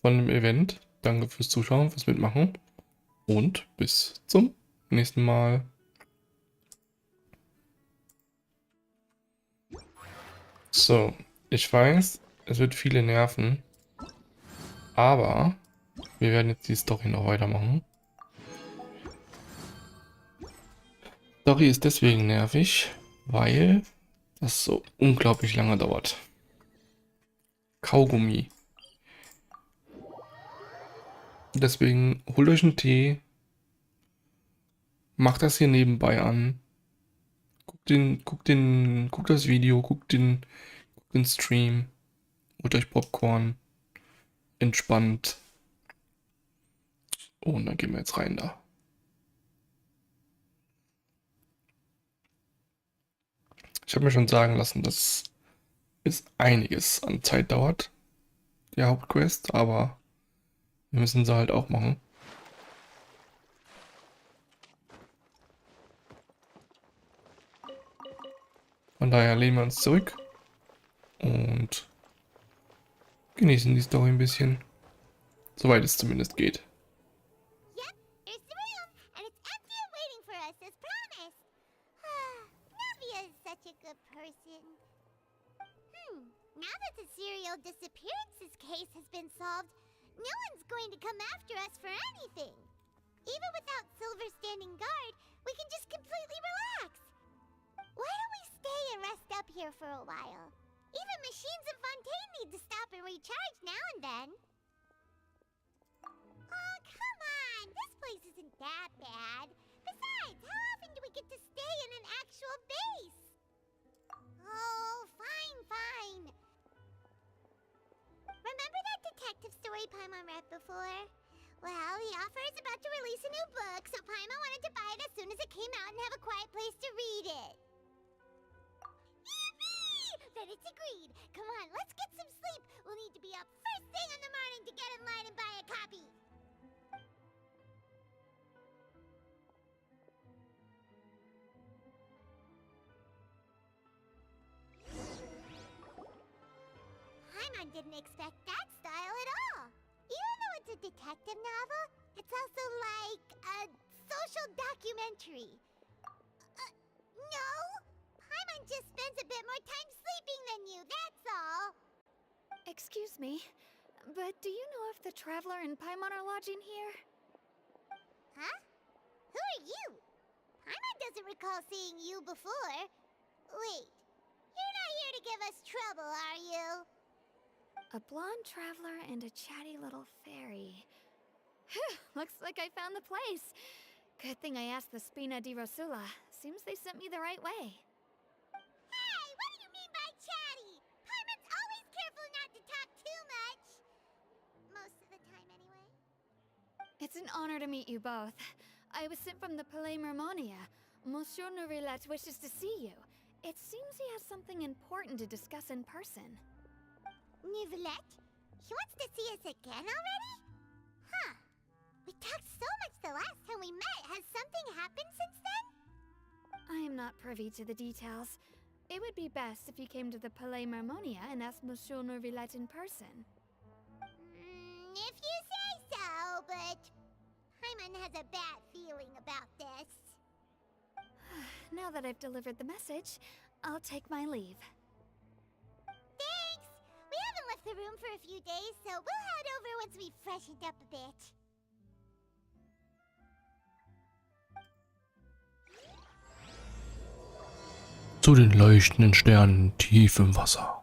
von dem Event. Danke fürs Zuschauen, fürs Mitmachen und bis zum nächsten Mal. So, ich weiß, es wird viele nerven, aber wir werden jetzt die Story noch weitermachen. Story ist deswegen nervig, weil das so unglaublich lange dauert. Kaugummi. Deswegen holt euch einen Tee, macht das hier nebenbei an, guckt das Video, guckt den Stream, holt euch Popcorn, entspannt und dann gehen wir jetzt rein da. Ich habe mir schon sagen lassen, dass es einiges an Zeit dauert, die Hauptquest, aber wir müssen sie halt auch machen. Von daher lehnen wir uns zurück und genießen die Story ein bisschen, soweit es zumindest geht. Yep, there's the room, and it's empty and waiting for us as promised. Navia is such a good person. Now that the serial disappearances case has been solved, no one's going to come after us for anything. Even without Silver standing guard, we can just completely relax. Why don't we stay and rest up here for a while? Even machines in Fontaine need to stop and recharge now and then. Oh, come on! This place isn't that bad. Besides, how often do we get to stay in an actual base? Oh, fine. Remember that detective story Paimon read before? Well, the author is about to release a new book, so Paimon wanted to buy it as soon as it came out and have a quiet place to read it. Yippee! Then it's agreed. Come on, let's get some sleep. We'll need to be up first thing in the morning to get in line and buy a copy. Paimon didn't expect that style at all. Even though it's a detective novel, it's also like a social documentary. No? Paimon just spends a bit more time sleeping than you, that's all. Excuse me, but do you know if the Traveler and Paimon are lodging here? Huh? Who are you? Paimon doesn't recall seeing you before. Wait, you're not here to give us trouble, are you? A blonde traveler and a chatty little fairy. Phew, looks like I found the place. Good thing I asked the Spina di Rosula. Seems they sent me the right way. Hey, what do you mean by chatty? Paimon's always careful not to talk too much. Most of the time, anyway. It's an honor to meet you both. I was sent from the Palais Mermonia. Monsieur Neuvillette wishes to see you. It seems he has something important to discuss in person. Neuvillette? He wants to see us again already? Huh. We talked so much the last time we met. Has something happened since then? I am not privy to the details. It would be best if you came to the Palais Mermonia and asked Monsieur Neuvillette in person. If you say so, but Paimon has a bad feeling about this. Now that I've delivered the message, I'll take my leave. Thanks! We haven't left the room for a few days, so we'll head over once we've freshened up a bit. Zu den leuchtenden Sternen tief im Wasser.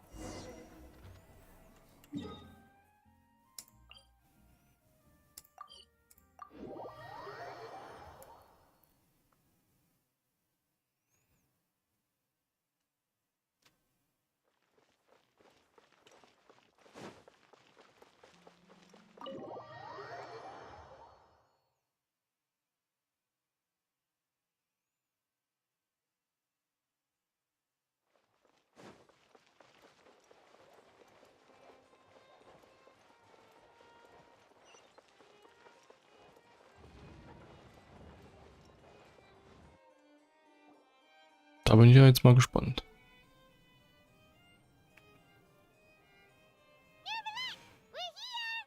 Da bin ich ja jetzt mal gespannt. We're here!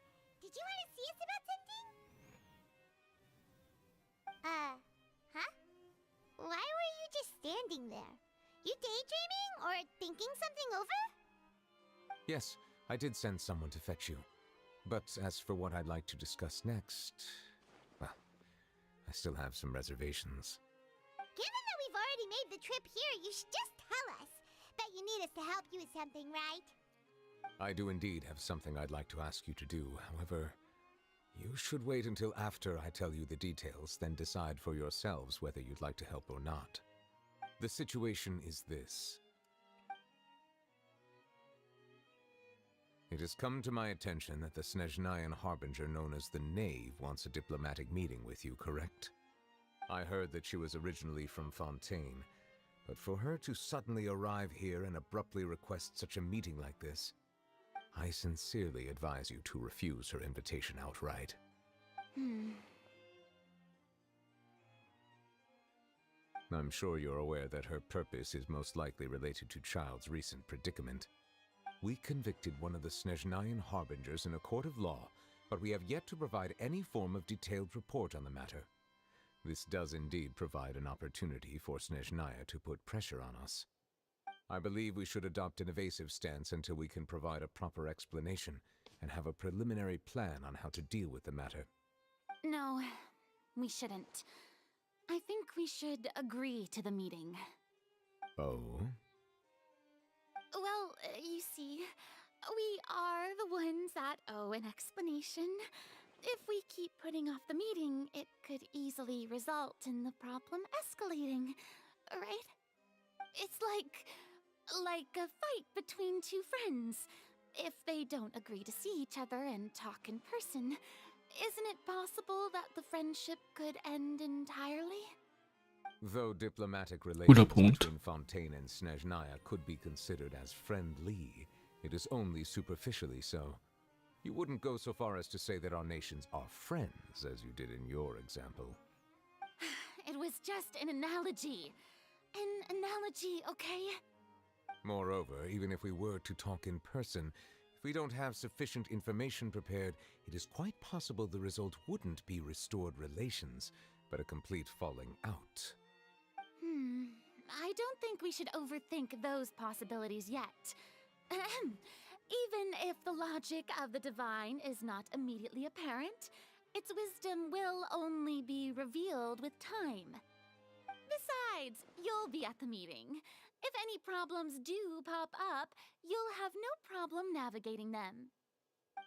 standing there? You daydreaming or thinking something over? Yes, I did send someone to fetch you. But as for what I'd like to discuss next, well, I still have some reservations. Given that we've already made the trip here, you should just tell us. Bet you need us to help you with something, right? I do indeed have something I'd like to ask you to do. However, you should wait until after I tell you the details, then decide for yourselves whether you'd like to help or not. The situation is this. It has come to my attention that the Snezhnayan harbinger known as the Knave wants a diplomatic meeting with you, correct? I heard that she was originally from Fontaine, but for her to suddenly arrive here and abruptly request such a meeting like this, I sincerely advise you to refuse her invitation outright. I'm sure you're aware that her purpose is most likely related to Child's recent predicament. We convicted one of the Snezhnayan harbingers in a court of law, but we have yet to provide any form of detailed report on the matter. This does indeed provide an opportunity for Snezhnaya to put pressure on us. I believe we should adopt an evasive stance until we can provide a proper explanation and have a preliminary plan on how to deal with the matter. No, we shouldn't. I think we should agree to the meeting. Oh? Well, you see, we are the ones that owe an explanation. If we keep putting off the meeting, it could easily result in the problem escalating, right? It's like a fight between two friends. If they don't agree to see each other and talk in person, isn't it possible that the friendship could end entirely? Though diplomatic relations Punkt. between Fontaine and Snezhnaya could be considered as friendly, it is only superficially so. You wouldn't go so far as to say that our nations are friends, as you did in your example. It was just an analogy. An analogy, okay? Moreover, even if we were to talk in person, if we don't have sufficient information prepared, it is quite possible the result wouldn't be restored relations, but a complete falling out. I don't think we should overthink those possibilities yet. Even if the logic of the divine is not immediately apparent, its wisdom will only be revealed with time. Besides, you'll be at the meeting. If any problems do pop up, you'll have no problem navigating them.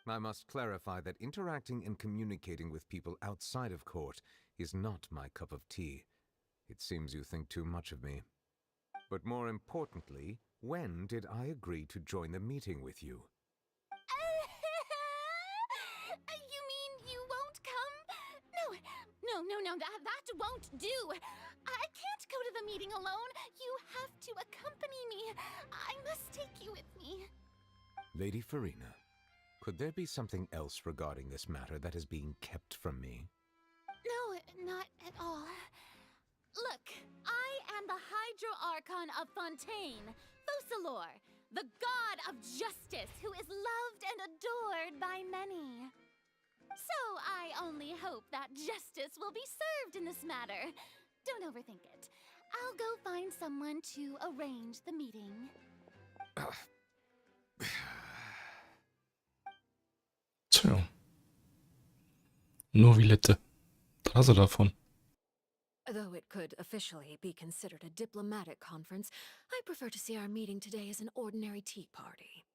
I must clarify that interacting and communicating with people outside of court is not my cup of tea. It seems you think too much of me. But more importantly, when did I agree to join the meeting with you? You mean you won't come? No, that won't do. I can't go to the meeting alone. You have to accompany me. I must take you with me. Lady Farina, could there be something else regarding this matter that is being kept from me? No, not at all. Look, I am the Hydro-Archon of Fontaine, Focalor, the god of justice who is loved and adored by many. So I only hope that justice will be served in this matter. Don't overthink it. I'll go find someone to arrange the meeting. Tja. Nur Violette. Was hast du davon? Though it could officially be considered a diplomatic conference, I prefer to see our meeting today as an ordinary tea party.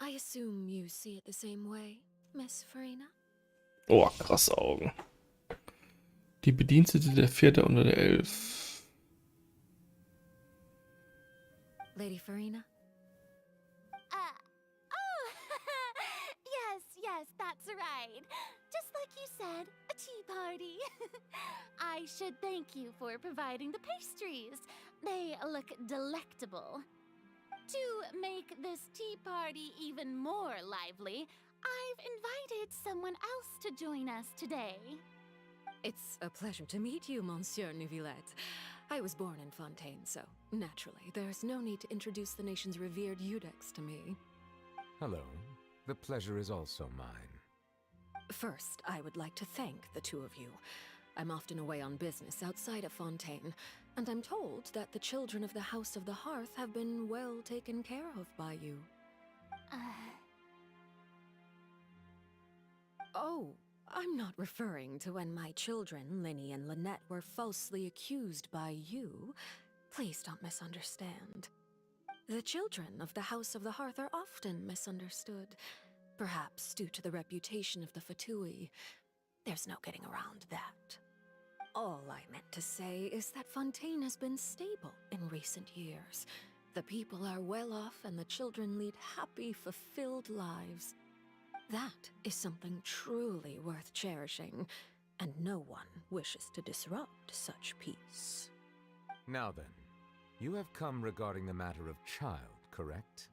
I assume you see it the same way, Miss Farina? Oh, krasse Augen. Die Bedienstete der Vierte unter der Elf. Lady Farina? Yes, that's right. Just like you said, a tea party. I should thank you for providing the pastries. They look delectable. To make this tea party even more lively, I've invited someone else to join us today. It's a pleasure to meet you, Monsieur Neuvillette. I was born in Fontaine, so naturally, there's no need to introduce the nation's revered Eudex to me. Hello. The pleasure is also mine. First, I would like to thank the two of you. I'm often away on business outside of Fontaine, and I'm told that the children of the House of the Hearth have been well taken care of by you. Oh, I'm not referring to when my children, Linny and Lynette, were falsely accused by you. Please don't misunderstand. The children of the House of the Hearth are often misunderstood, perhaps due to the reputation of the Fatui. There's no getting around that. All I meant to say is that Fontaine has been stable in recent years. The people are well off and the children lead happy, fulfilled lives. That is something truly worth cherishing, and no one wishes to disrupt such peace. Now then, you have come regarding the matter of child, correct?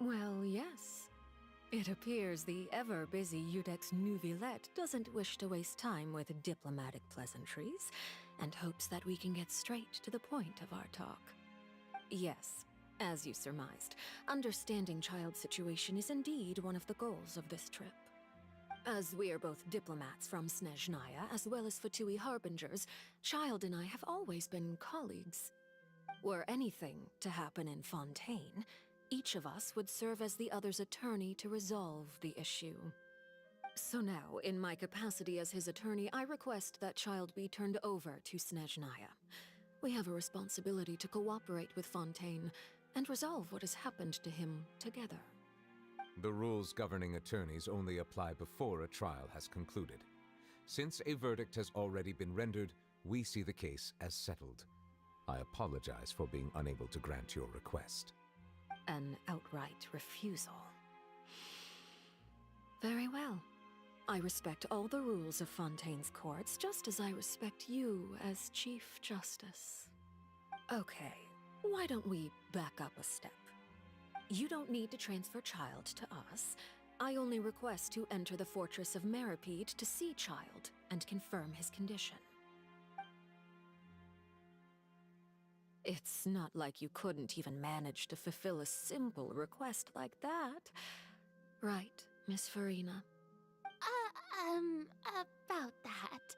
Well, yes. It appears the ever-busy Iudex Neuvillette doesn't wish to waste time with diplomatic pleasantries, and hopes that we can get straight to the point of our talk. Yes, as you surmised, understanding child's situation is indeed one of the goals of this trip. As we are both diplomats from Snezhnaya as well as Fatui harbingers, Child and I have always been colleagues. Were anything to happen in Fontaine, each of us would serve as the other's attorney to resolve the issue. So now, in my capacity as his attorney, I request that Child be turned over to Snezhnaya. We have a responsibility to cooperate with Fontaine and resolve what has happened to him together. The rules governing attorneys only apply before a trial has concluded. Since a verdict has already been rendered, we see the case as settled. I apologize for being unable to grant your request. An outright refusal. Very well. I respect all the rules of Fontaine's courts, just as I respect you as Chief Justice. Okay, why don't we back up a step? You don't need to transfer Child to us. I only request to enter the Fortress of Meripede to see Child and confirm his condition. It's not like you couldn't even manage to fulfill a simple request like that. Right, Miss Farina? About that.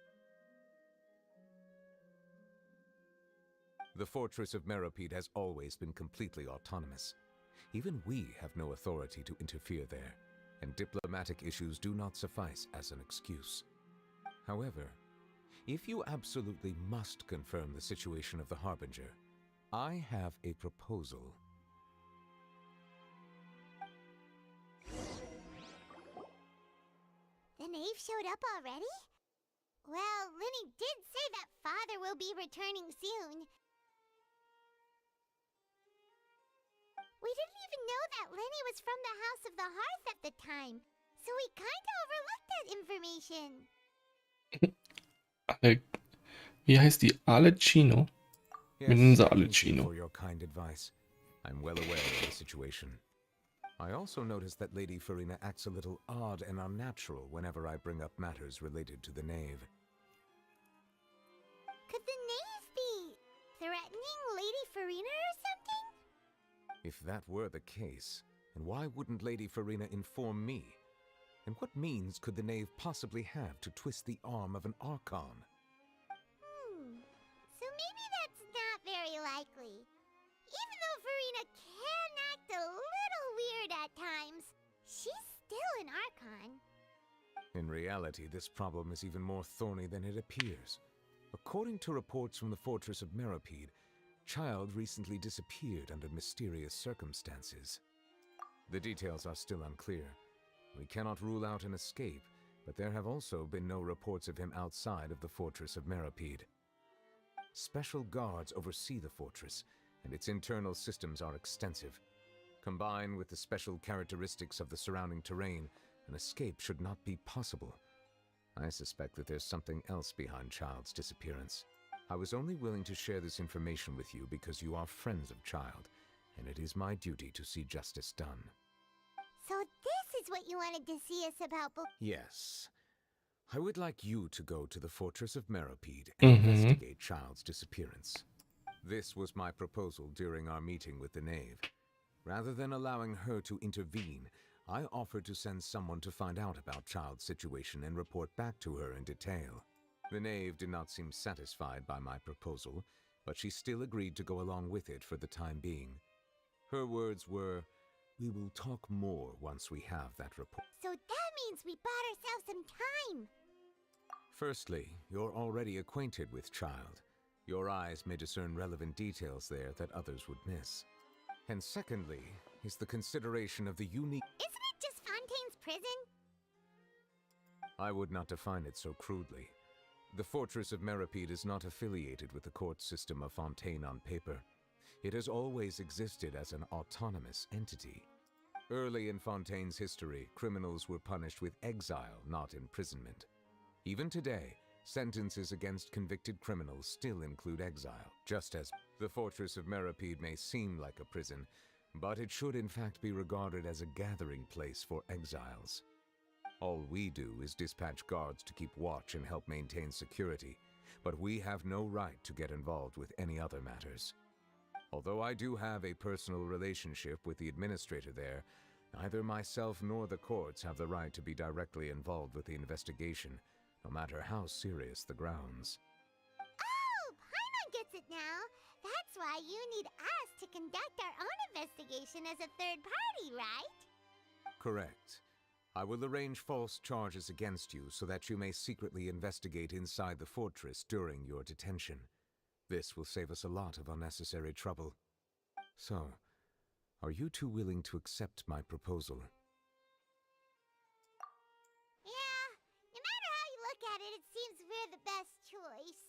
The Fortress of Meripede has always been completely autonomous. Even we have no authority to interfere there, and diplomatic issues do not suffice as an excuse. However, if you absolutely must confirm the situation of the Harbinger, I have a proposal. The knave showed up already? Well, Linny did say that father will be returning soon. We didn't even know that Linny was from the House of the Hearth at the time, so we kinda overlooked that information. Wie heißt die? Alecino? Minza Thank you Alecino. for your kind advice. I'm well aware of the situation. I also noticed that Lady Farina acts a little odd and unnatural whenever I bring up matters related to the knave. Could the knave be threatening Lady Farina or something? If that were the case, then why wouldn't Lady Farina inform me? And what means could the knave possibly have to twist the arm of an Archon? So maybe that's not very likely. Even though Farina can act a little weird at times, she's still an Archon. In reality, this problem is even more thorny than it appears. According to reports from the Fortress of Meripede, Child recently disappeared under mysterious circumstances. The details are still unclear. We cannot rule out an escape, but there have also been no reports of him outside of the Fortress of Meripede. Special guards oversee the fortress, and its internal systems are extensive. Combined with the special characteristics of the surrounding terrain, an escape should not be possible. I suspect that there's something else behind Child's disappearance. I was only willing to share this information with you because you are friends of Child, and it is my duty to see justice done. So this is what you wanted to see us about Yes. I would like you to go to the Fortress of Meripede and investigate Child's disappearance. This was my proposal during our meeting with the knave. Rather than allowing her to intervene, I offered to send someone to find out about Child's situation and report back to her in detail. The knave did not seem satisfied by my proposal, but she still agreed to go along with it for the time being. Her words were, "We will talk more once we have that report." So that means we bought ourselves some time. Firstly, you're already acquainted with Child. Your eyes may discern relevant details there that others would miss. And secondly, is the consideration of the unique... Isn't it just Fontaine's prison? I would not define it so crudely. The Fortress of Meripede is not affiliated with the court system of Fontaine on paper. It has always existed as an autonomous entity. Early in Fontaine's history, criminals were punished with exile, not imprisonment. Even today, sentences against convicted criminals still include exile, just as the Fortress of Meripede may seem like a prison, but it should in fact be regarded as a gathering place for exiles. All we do is dispatch guards to keep watch and help maintain security, but we have no right to get involved with any other matters. Although I do have a personal relationship with the administrator there, neither myself nor the courts have the right to be directly involved with the investigation, no matter how serious the grounds. Oh, Paimon gets it now. That's why you need us to conduct our own investigation as a third party, right? Correct. I will arrange false charges against you so that you may secretly investigate inside the fortress during your detention. This will save us a lot of unnecessary trouble. So, are you two willing to accept my proposal? Yeah, no matter how you look at it, it seems we're the best choice.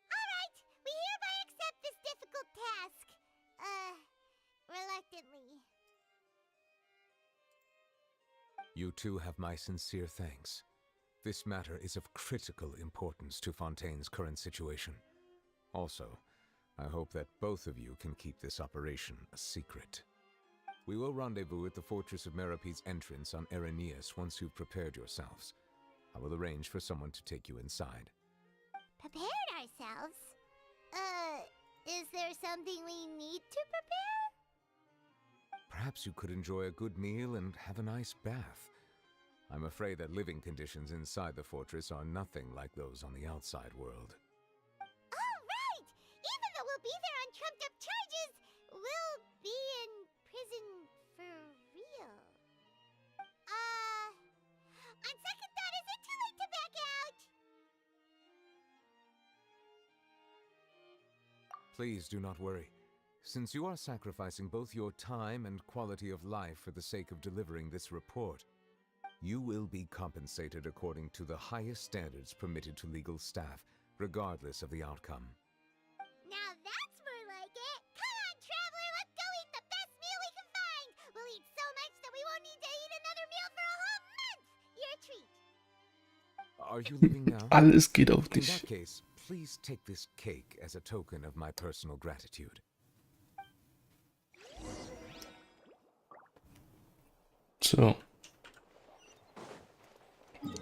Alright, we hereby accept this difficult task. Reluctantly. You two have my sincere thanks. This matter is of critical importance to Fontaine's current situation. Also, I hope that both of you can keep this operation a secret. We will rendezvous at the Fortress of Meripede's entrance on Erinius once you've prepared yourselves. I will arrange for someone to take you inside. Prepared ourselves? Is there something we need to prepare? Perhaps you could enjoy a good meal and have a nice bath. I'm afraid that living conditions inside the fortress are nothing like those on the outside world. Oh, right! Even though we'll be there on trumped-up charges, we'll be in prison for real. On second thought, is it too late to back out? Please do not worry. Since you are sacrificing both your time and quality of life for the sake of delivering this report, you will be compensated according to the highest standards permitted to legal staff, regardless of the outcome. Now that's more like it! Come on, traveler, let's go eat the best meal we can find! We'll eat so much that we won't need to eat another meal for a whole month! Your treat! Are you leaving now? Alles geht auf In dich. that case, please take this cake as a token of my personal gratitude. So.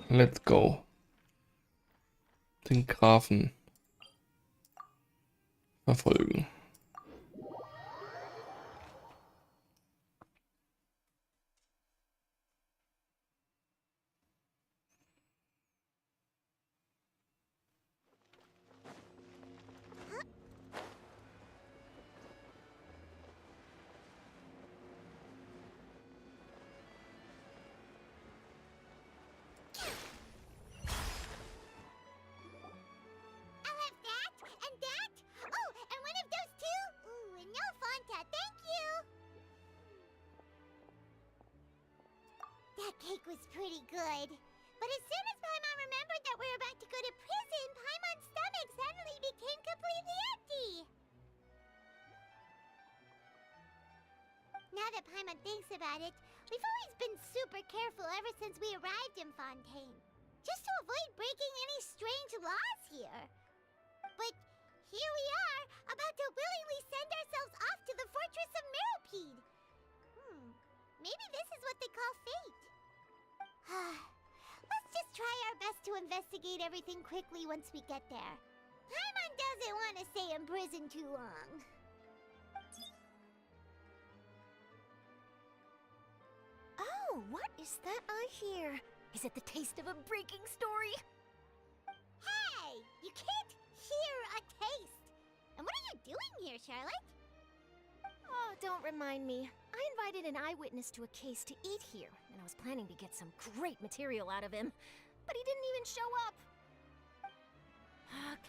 Let's go. Den Grafen verfolgen. I'll have that, and that! Oh, and one of those two? Ooh, and no Fanta, thank you! That cake was pretty good. But as soon as Paimon remembered that we're about to go to prison, Paimon's stomach suddenly became completely empty! Now that Paimon thinks about it, we've always been super careful ever since we arrived in Fontaine. Just to avoid breaking any strange laws here. But here we are, about to willingly send ourselves off to the Fortress of Meripede. Maybe this is what they call fate. Let's just try our best to investigate everything quickly once we get there. Paimon doesn't want to stay in prison too long. Oh, what is that I hear? Is it the taste of a breaking story? Hey! can't hear a taste. And what are you doing here, Charlotte? Oh, don't remind me. I invited an eyewitness to a case to eat here, and I was planning to get some great material out of him. But he didn't even show up.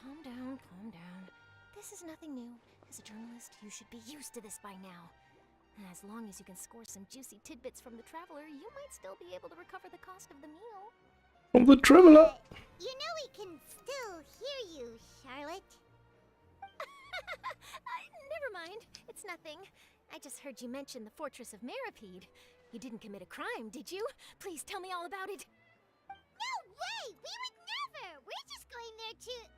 Calm down, calm down. This is nothing new. As a journalist, you should be used to this by now. And as long as you can score some juicy tidbits from the traveler, you might still be able to recover the cost of the meal. From the traveler. You know we can still hear you, Charlotte. Never mind. It's nothing. I just heard you mention the Fortress of Meripede. You didn't commit a crime, did you? Please tell me all about it. No way! We would never! We're just going there to...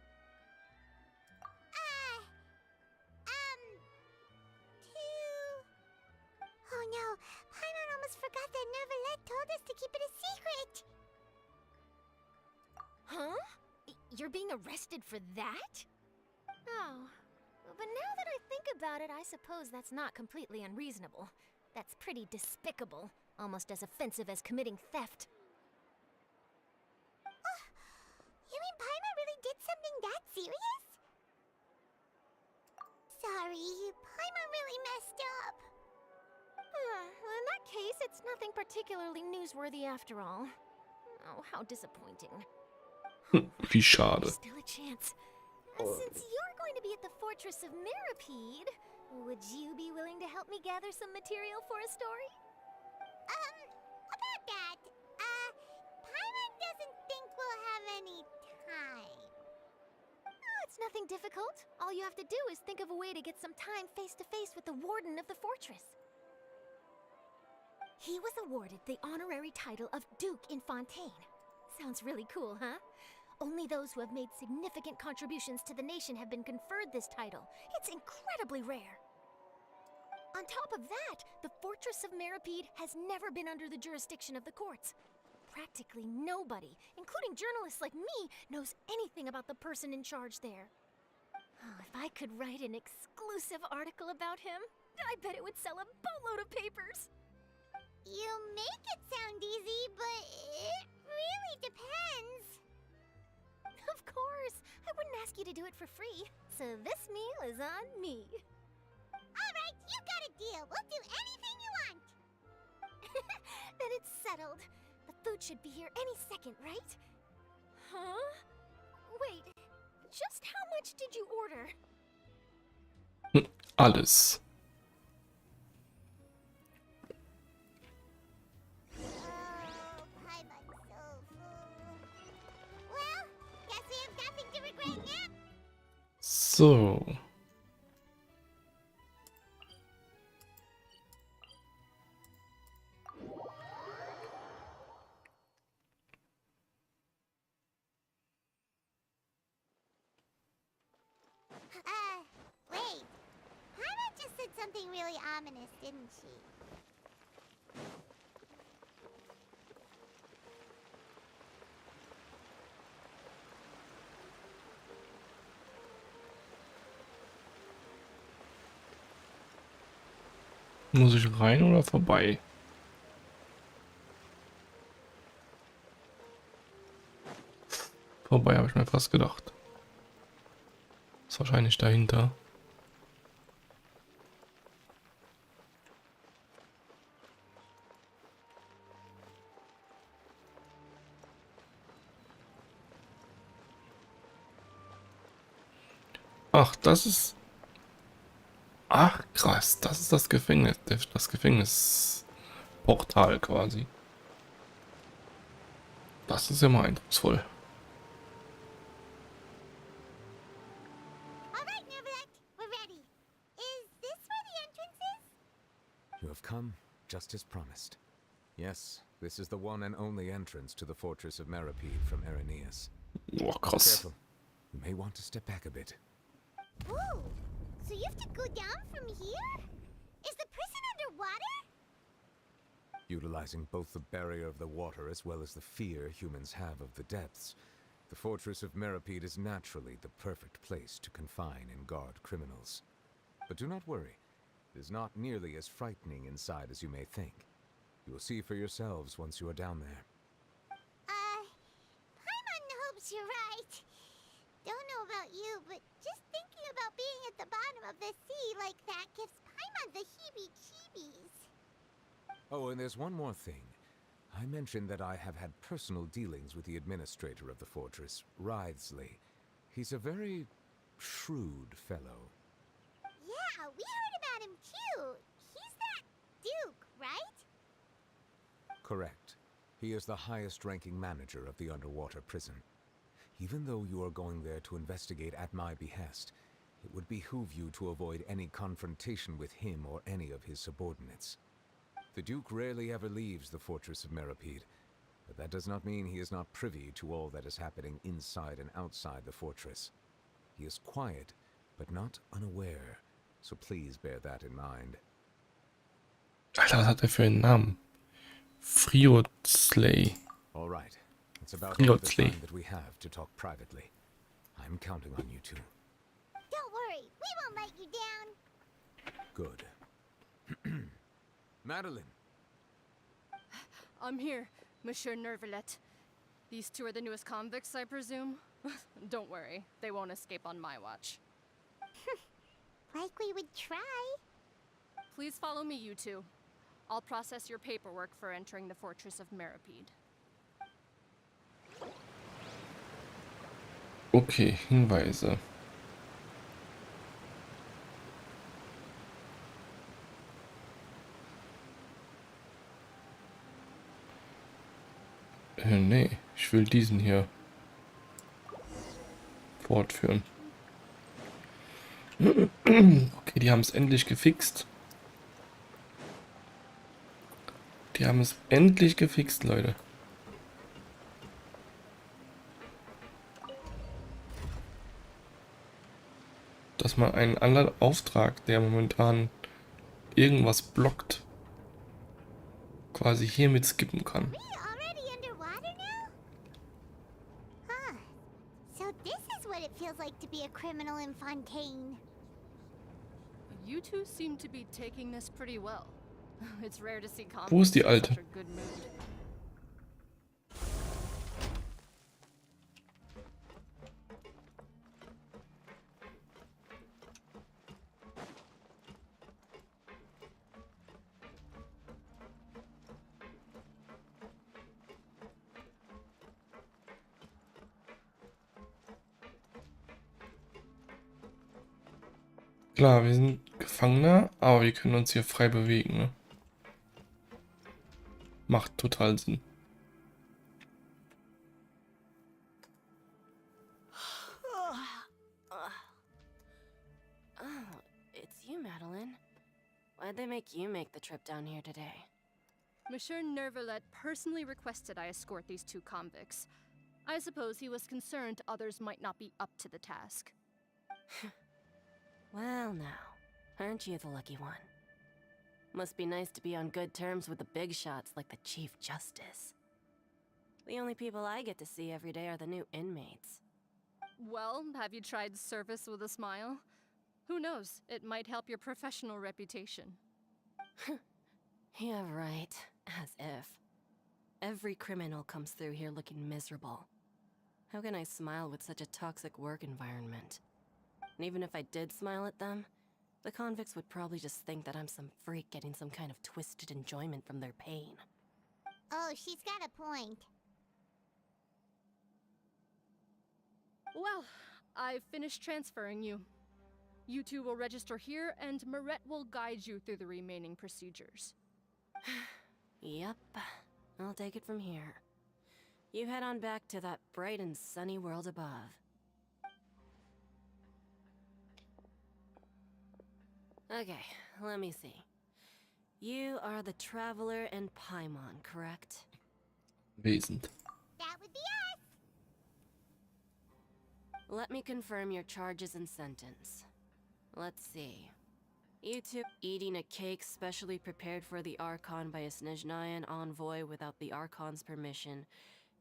Oh no, Paimon almost forgot that Neverlet told us to keep it a secret! Huh? You're being arrested for that? Oh. But now that I think about it, I suppose that's not completely unreasonable. That's pretty despicable. Almost as offensive as committing theft. You mean Paimon really did something that serious? Sorry, Paimon really messed up. Well, in that case, it's nothing particularly newsworthy after all. Oh, how disappointing. Wie schade. There's still a chance. Since you're going to be at the Fortress of Meripede, would you be willing to help me gather some material for a story? About that, Paimon doesn't think we'll have any time. Oh, it's nothing difficult. All you have to do is think of a way to get some time face-to-face with the warden of the fortress. He was awarded the honorary title of Duke in Fontaine. Sounds really cool, huh? Only those who have made significant contributions to the nation have been conferred this title. It's incredibly rare. On top of that, the Fortress of Meripede has never been under the jurisdiction of the courts. Practically nobody, including journalists like me, knows anything about the person in charge there. Oh, if I could write an exclusive article about him, I bet it would sell a boatload of papers. You make it sound easy, but it really depends. Of course, I wouldn't ask you to do it for free, so this meal is on me. Alright, you got a deal. We'll do anything you want. Then it's settled. The food should be here any second, right? Huh? Wait, just how much did you order? Alles. Oh, Paimon's so full. Well, guess we have nothing to regret now. So. Wait. Paimon just said something really ominous, didn't she? Muss ich rein oder vorbei? Vorbei, habe ich mir fast gedacht. Ist wahrscheinlich dahinter. Ach, das ist... Ach, krass, das ist das Gefängnis. Das Gefängnisportal quasi. Das ist ja mal eindrucksvoll. Alright, Neverlet, we're ready. Is this where the entrance is? You have come, just as promised. Yes, this is the one and only entrance to the Fortress of Meripede from Irenaeus. Boah, krass. Careful. You may want to step back a bit. Ooh, so you have to go down from here? Is the prison underwater? Utilizing both the barrier of the water as well as the fear humans have of the depths, the Fortress of Meripede is naturally the perfect place to confine and guard criminals. But do not worry, it is not nearly as frightening inside as you may think. You will see for yourselves once you are down there. Paimon hopes you're right. Don't know about you, but just thinking about being at the bottom of the sea like that gives Paimon the heebie-jeebies. Oh, and there's one more thing. I mentioned that I have had personal dealings with the administrator of the fortress, Writhsley. He's a very shrewd fellow. Yeah, we heard about him too. He's that Duke, right? Correct. He is the highest-ranking manager of the underwater prison. Even though you are going there to investigate at my behest, it would behoove you to avoid any confrontation with him or any of his subordinates. The Duke rarely ever leaves the fortress of Meripede, but that does not mean he is not privy to all that is happening inside and outside the fortress. He is quiet, but not unaware, so please bear that in mind. Alter, was hat er für einen Namen? Friotsley. All right, it's about all the Friotsley. time that we have to talk privately. I'm counting on you two. Don't worry, we won't let you down. Good. Madeline. I'm here, Monsieur Nervalet. These two are the newest convicts, I presume? Don't worry, they won't escape on my watch. Like we would try. Please follow me, you two. I'll process your paperwork for entering the fortress of Meripede. Okay, Hinweise. Nee, ich will diesen hier fortführen. Okay, die haben es endlich gefixt. Die haben es endlich gefixt, Leute. Dass man einen anderen Auftrag, der momentan irgendwas blockt, quasi hiermit skippen kann. We already underwater now? Huh. So this is what it feels like to be a criminal in Fontaine. You two seem to be taking this pretty well. It's rare to see convicts Wo ist die in Alte? such a good mood. Klar, wir sind Gefangener, aber wir können uns hier frei bewegen, ne? Macht total Sinn. Oh, it's you, Madeline. Why'd they make you make the trip down here today? Monsieur Nervalet personally requested I escort these two convicts. I suppose he was concerned others might not be up to the task. Well, now, aren't you the lucky one? Must be nice to be on good terms with the big shots like the Chief Justice. The only people I get to see every day are the new inmates. Well, have you tried service with a smile? Who knows, it might help your professional reputation. Yeah, right. As if. Every criminal comes through here looking miserable. How can I smile with such a toxic work environment? And even if I did smile at them, the convicts would probably just think that I'm some freak getting some kind of twisted enjoyment from their pain. Oh, she's got a point. Well, I've finished transferring you. You two will register here, and Mirette will guide you through the remaining procedures. Yep, I'll take it from here. You head on back to that bright and sunny world above. Okay, let me see. You are the Traveler and Paimon, correct? Wesend. That would be us. Let me confirm your charges and sentence. Let's see. You two eating a cake specially prepared for the Archon by a Snezhnayan envoy without the Archon's permission,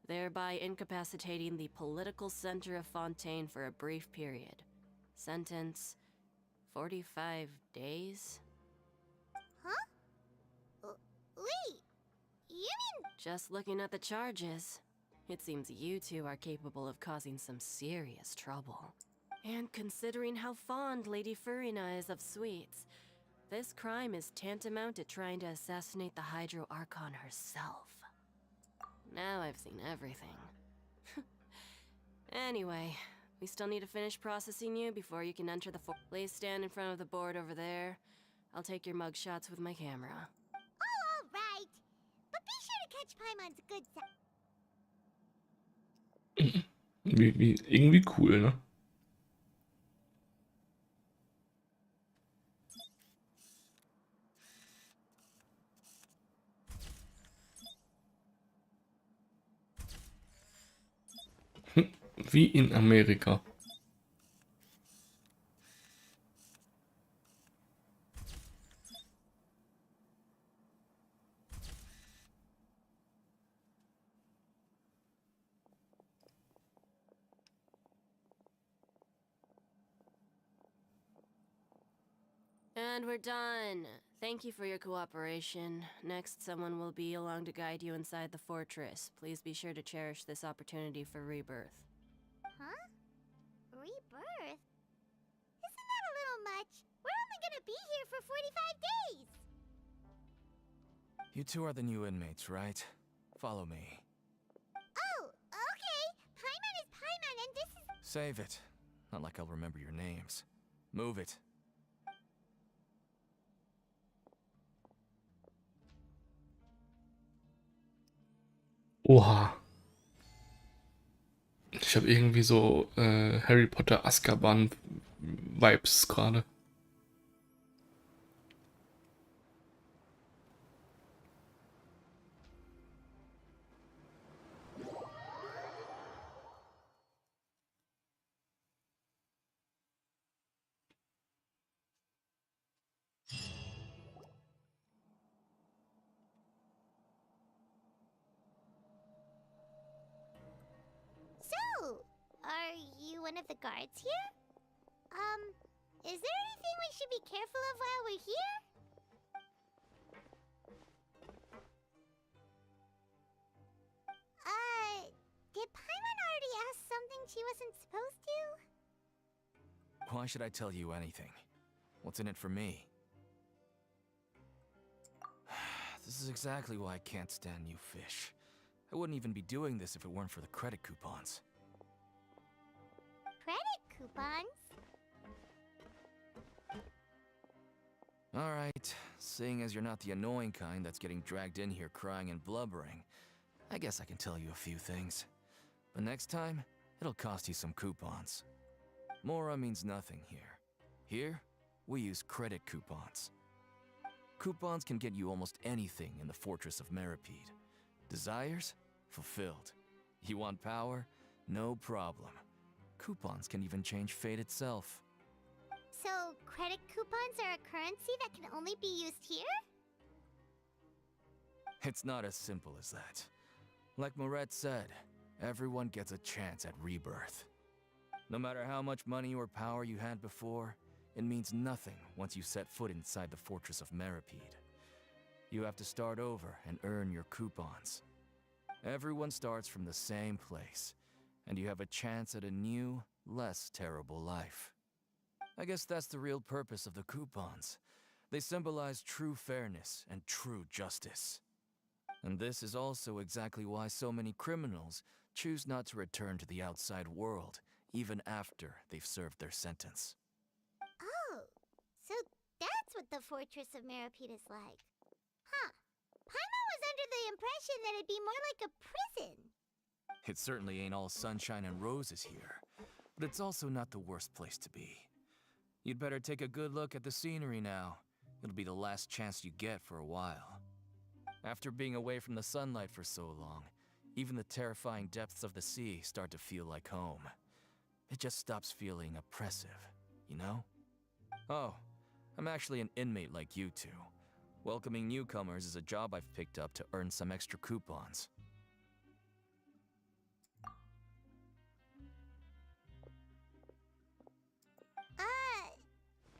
thereby incapacitating the political center of Fontaine for a brief period. Sentence: 45 days? Huh? Wait, you mean... Just looking at the charges. It seems you two are capable of causing some serious trouble. And considering how fond Lady Furina is of sweets, this crime is tantamount to trying to assassinate the Hydro Archon herself. Now I've seen everything. Anyway, we still need to finish processing you before you can enter the Please stand in front of the board over there. I'll take your mug shots with my camera. Oh, all right. But be sure to catch Paimon's good side. Irgendwie cool, ne? Wie in Amerika. And we're done. Thank you for your cooperation. Next, someone will be along to guide you inside the fortress. Please be sure to cherish this opportunity for rebirth. Huh? Rebirth? Isn't that a little much? We're only gonna be here for 45 days! You two are the new inmates, right? Follow me. Oh, okay! Paimon is Paimon and this is... Save it. Not like I'll remember your names. Move it. Oha. Ich habe irgendwie so Harry Potter Azkaban Vibes gerade. So, are you one of the guards here? Is there anything we should be careful of while we're here? Did Paimon already ask something she wasn't supposed to? Why should I tell you anything? What's in it for me? This is exactly why I can't stand you fish. I wouldn't even be doing this if it weren't for the credit coupons. Credit coupons? Alright, seeing as you're not the annoying kind that's getting dragged in here crying and blubbering, I guess I can tell you a few things. But next time, it'll cost you some coupons. Mora means nothing here. Here, we use credit coupons. Coupons can get you almost anything in the Fortress of Meripede. Desires? Fulfilled. You want power? No problem. Coupons can even change fate itself. So, credit coupons are a currency that can only be used here? It's not as simple as that. Like Moret said, everyone gets a chance at rebirth. No matter how much money or power you had before, it means nothing once you set foot inside the Fortress of Meripede. You have to start over and earn your coupons. Everyone starts from the same place, and you have a chance at a new, less terrible life. I guess that's the real purpose of the coupons. They symbolize true fairness and true justice. And this is also exactly why so many criminals choose not to return to the outside world, even after they've served their sentence. Oh, so that's what the Fortress of Meripede is like. Huh. Paimon was under the impression that it'd be more like a prison. It certainly ain't all sunshine and roses here, but it's also not the worst place to be. You'd better take a good look at the scenery now. It'll be the last chance you get for a while. After being away from the sunlight for so long, even the terrifying depths of the sea start to feel like home. It just stops feeling oppressive, you know? Oh, I'm actually an inmate like you two. Welcoming newcomers is a job I've picked up to earn some extra coupons.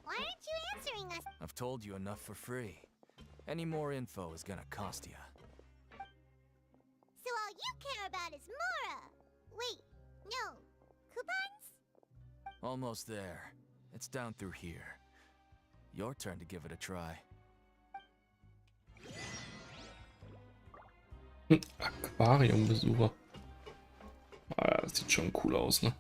Why aren't you answering us? I've told you enough for free. Any more info is gonna cost you. So all you care about is Mora. Wait, no. Coupons? Almost there. It's down through here. Your turn to give it a try. Aquariumbesucher. Ah, das sieht schon cool aus, ne?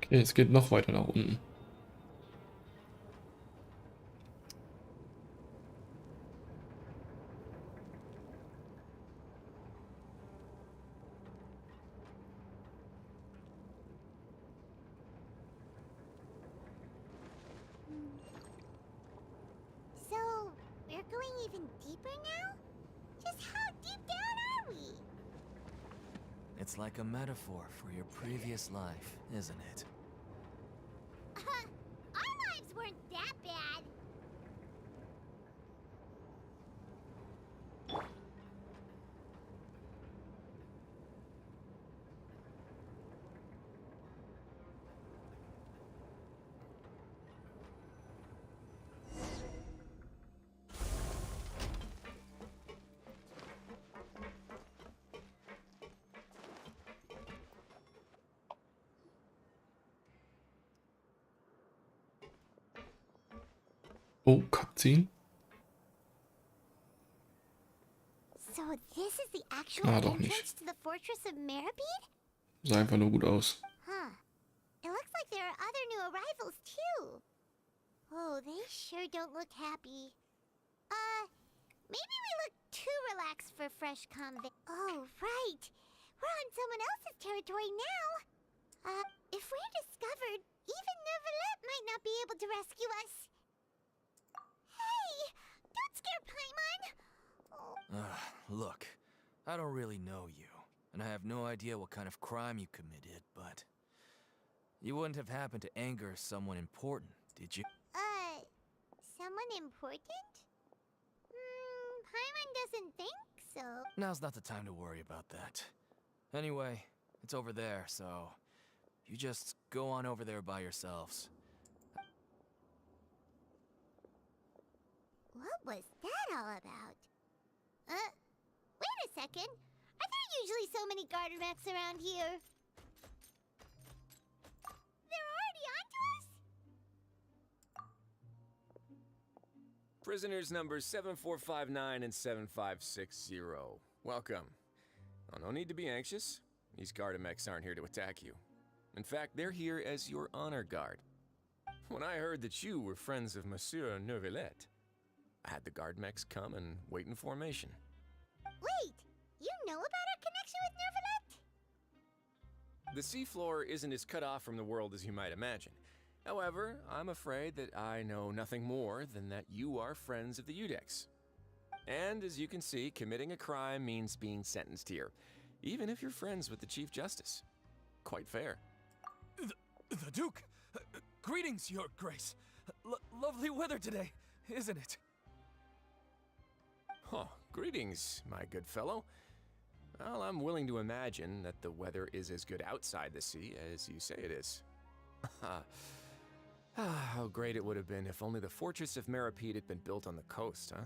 Okay, es geht noch weiter nach unten. So, we're going even deeper now? Just how deep down are we? It's like a metaphor for your previous life, isn't it? Our lives weren't that bad. Oh, Cutscene. So this is the actual Ah, doch entrance nicht. to the fortress of Meribed? Sah einfach nur gut aus. Huh. It looks like there are other new arrivals too. Oh, they sure don't look happy. Maybe we look too relaxed for fresh convict. Oh, right. We're on someone else's territory now. If we're discovered, even Nervalet might not be able to rescue us. Hey, don't scare Paimon. Oh. Look, I don't really know you, and I have no idea what kind of crime you committed, but you wouldn't have happened to anger someone important, did you? Someone important? Paimon doesn't think so. Now's not the time to worry about that. Anyway, it's over there, so you just go on over there by yourselves. What was that all about? Wait a second. Are there usually so many garter mechs around here? They're already onto us? Prisoners numbers 7459 and 7560. Welcome. Oh, no need to be anxious. These Gardamex aren't here to attack you. In fact, they're here as your honor guard. When I heard that you were friends of Monsieur Nervalet, I had the Gardamex come and wait in formation. Wait, you know about our connection with Nervalet? The seafloor isn't as cut off from the world as you might imagine. However, I'm afraid that I know nothing more than that you are friends of the Udex. And as you can see, committing a crime means being sentenced here, even if you're friends with the Chief Justice. Quite fair. The Duke! Greetings, Your Grace! Lovely weather today, isn't it? Oh, greetings, my good fellow. Well, I'm willing to imagine that the weather is as good outside the sea as you say it is. How great it would have been if only the fortress of Meripede had been built on the coast, huh?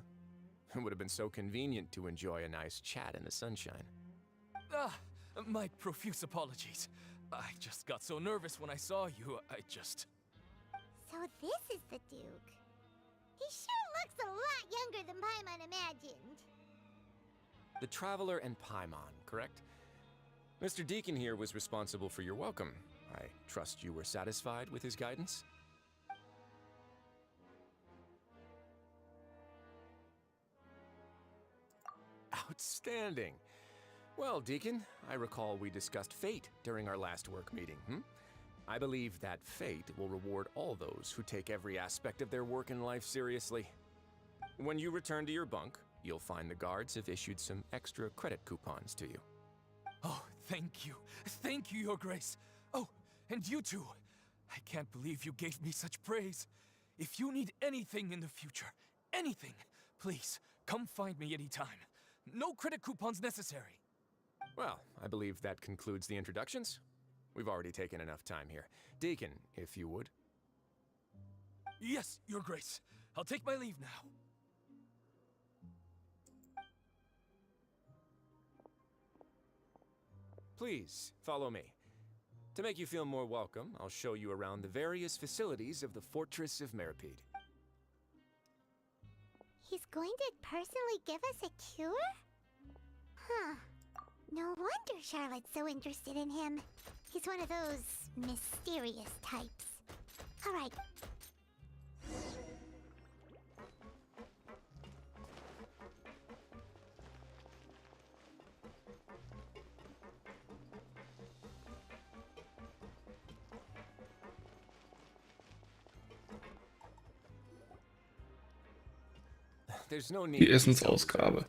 It would have been so convenient to enjoy a nice chat in the sunshine. My profuse apologies. I just got so nervous when I saw you, So this is the Duke. He sure looks a lot younger than Paimon imagined. The Traveler and Paimon, correct? Mr. Deacon here was responsible for your welcome. I trust you were satisfied with his guidance? Outstanding. Well, Deacon, I recall we discussed fate during our last work meeting, I believe that fate will reward all those who take every aspect of their work in life seriously. When you return to your bunk, you'll find the guards have issued some extra credit coupons to you. Oh, thank you. Thank you, Your Grace. Oh, and you two. I can't believe you gave me such praise. If you need anything in the future, anything, please, come find me anytime. No credit coupons necessary. Well, I believe that concludes the introductions. We've already taken enough time here. Deacon, if you would. Yes, Your Grace. I'll take my leave now. Please, follow me. To make you feel more welcome, I'll show you around the various facilities of the Fortress of Meripede. He's going to personally give us a cure? Huh. No wonder Charlotte's so interested in him. He's one of those mysterious types. Alright. There's no need Die to be Essensausgabe.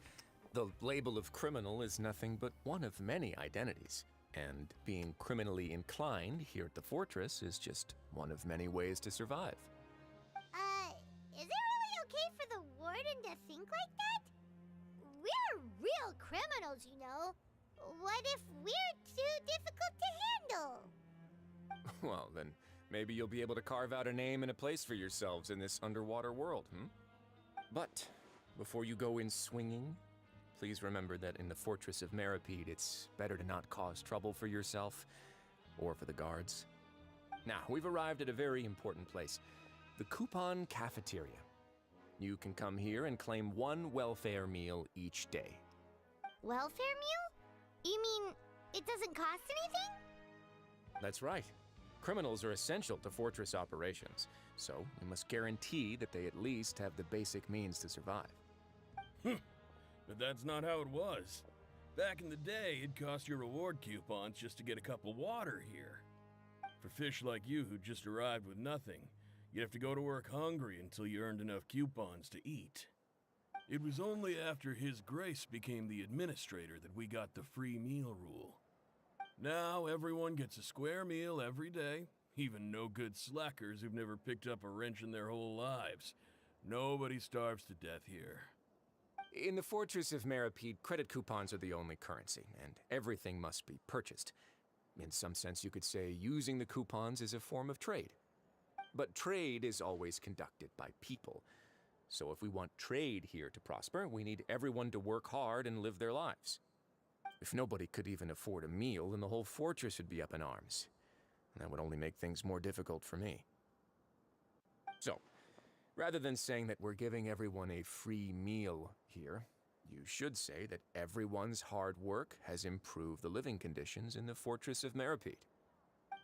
The label of criminal is nothing but one of many identities, and being criminally inclined here at the fortress is just one of many ways to survive. Is it really okay for the warden to think like that? We're real criminals, you know. What if we're too difficult to handle? Well, then maybe you'll be able to carve out a name and a place for yourselves in this underwater world, But before you go in swinging, please remember that in the Fortress of Meripede, it's better to not cause trouble for yourself or for the guards. Now, we've arrived at a very important place, the Coupon Cafeteria. You can come here and claim one welfare meal each day. Welfare meal? You mean it doesn't cost anything? That's right. Criminals are essential to Fortress operations, so we must guarantee that they at least have the basic means to survive. But that's not how it was. Back in the day, it cost your reward coupons just to get a cup of water here. For fish like you who just arrived with nothing, you'd have to go to work hungry until you earned enough coupons to eat. It was only after His Grace became the administrator that we got the free meal rule. Now everyone gets a square meal every day, even no-good slackers who've never picked up a wrench in their whole lives. Nobody starves to death here. In the Fortress of Meripede, credit coupons are the only currency, and everything must be purchased. In some sense, you could say using the coupons is a form of trade. But trade is always conducted by people. So if we want trade here to prosper, we need everyone to work hard and live their lives. If nobody could even afford a meal, then the whole fortress would be up in arms. And that would only make things more difficult for me. So, rather than saying that we're giving everyone a free meal here, you should say that everyone's hard work has improved the living conditions in the Fortress of Meripede.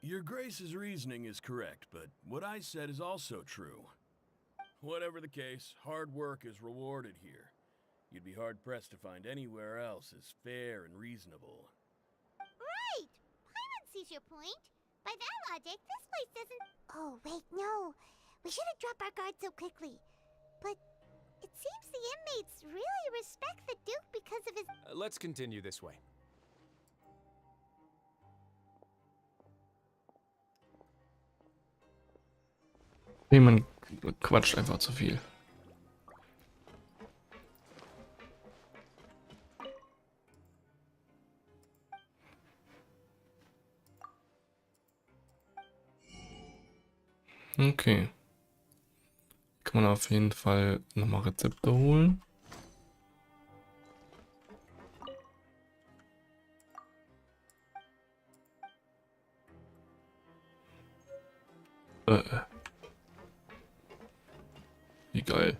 Your Grace's reasoning is correct, but what I said is also true. Whatever the case, hard work is rewarded here. You'd be hard-pressed to find anywhere else as fair and reasonable. Right! Paimon sees your point. By that logic, this place doesn't... Oh, wait, no. We should have dropped our guard so quickly. But it seems the inmates really respect the Duke because of his... Let's continue this way. Nee, man quatscht einfach zu viel. Okay. Kann man auf jeden Fall nochmal Rezepte holen. Wie geil.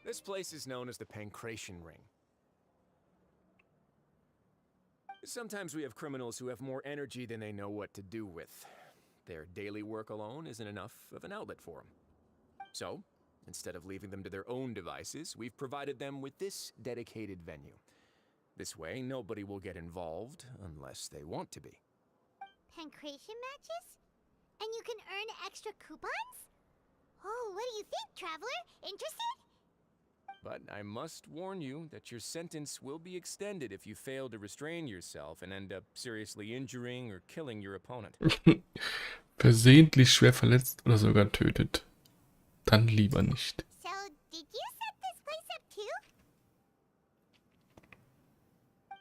This place is known as the Pancration Ring. Sometimes we have criminals who have more energy than they know what to do with. Their daily work alone isn't enough of an outlet for them. So, Instead of leaving them to their own devices, we've provided them with this dedicated venue. This way, nobody will get involved unless they want to be. Pancration matches? And you can earn extra coupons? Oh, what do you think, Traveler? Interested? But I must warn you that your sentence will be extended if you fail to restrain yourself and end up seriously injuring or killing your opponent. Versehentlich schwer verletzt oder sogar tötet. Dann lieber nicht. So, did you set this place up too?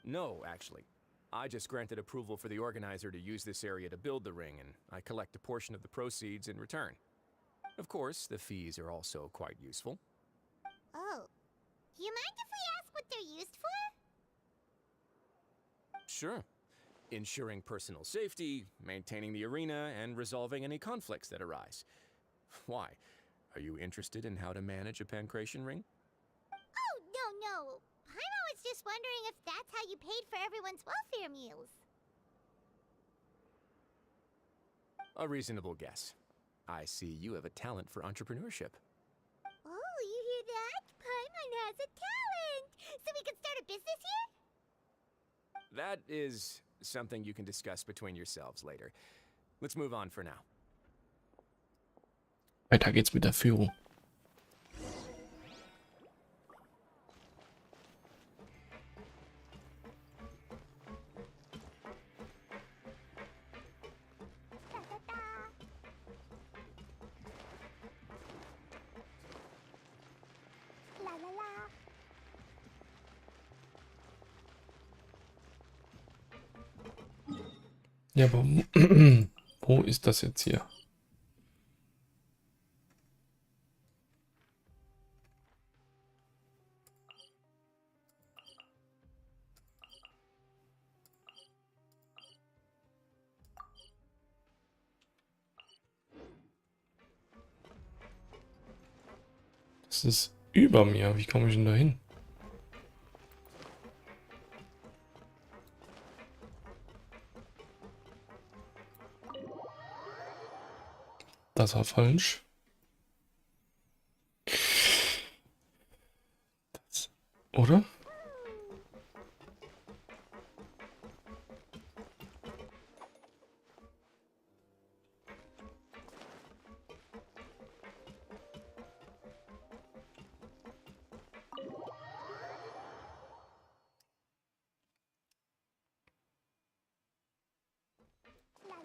No, actually. I just granted approval for the organizer to use this area to build the ring, and I collect a portion of the proceeds in return. Of course, the fees are also quite useful. Oh. You mind if we ask what they're used for? Sure. Ensuring personal safety, maintaining the arena, and resolving any conflicts that arise. Why? Are you interested in how to manage a pancration ring? Oh, no. Paimon was just wondering if that's how you paid for everyone's welfare meals. A reasonable guess. I see you have a talent for entrepreneurship. Oh, you hear that? Paimon has a talent! So we can start a business here? That is something you can discuss between yourselves later. Let's move on for now. Weiter geht's mit der Führung. La la la. Ja, aber wo ist das jetzt hier? Das ist über mir. Wie komme ich denn da hin? Das war falsch. Das, oder?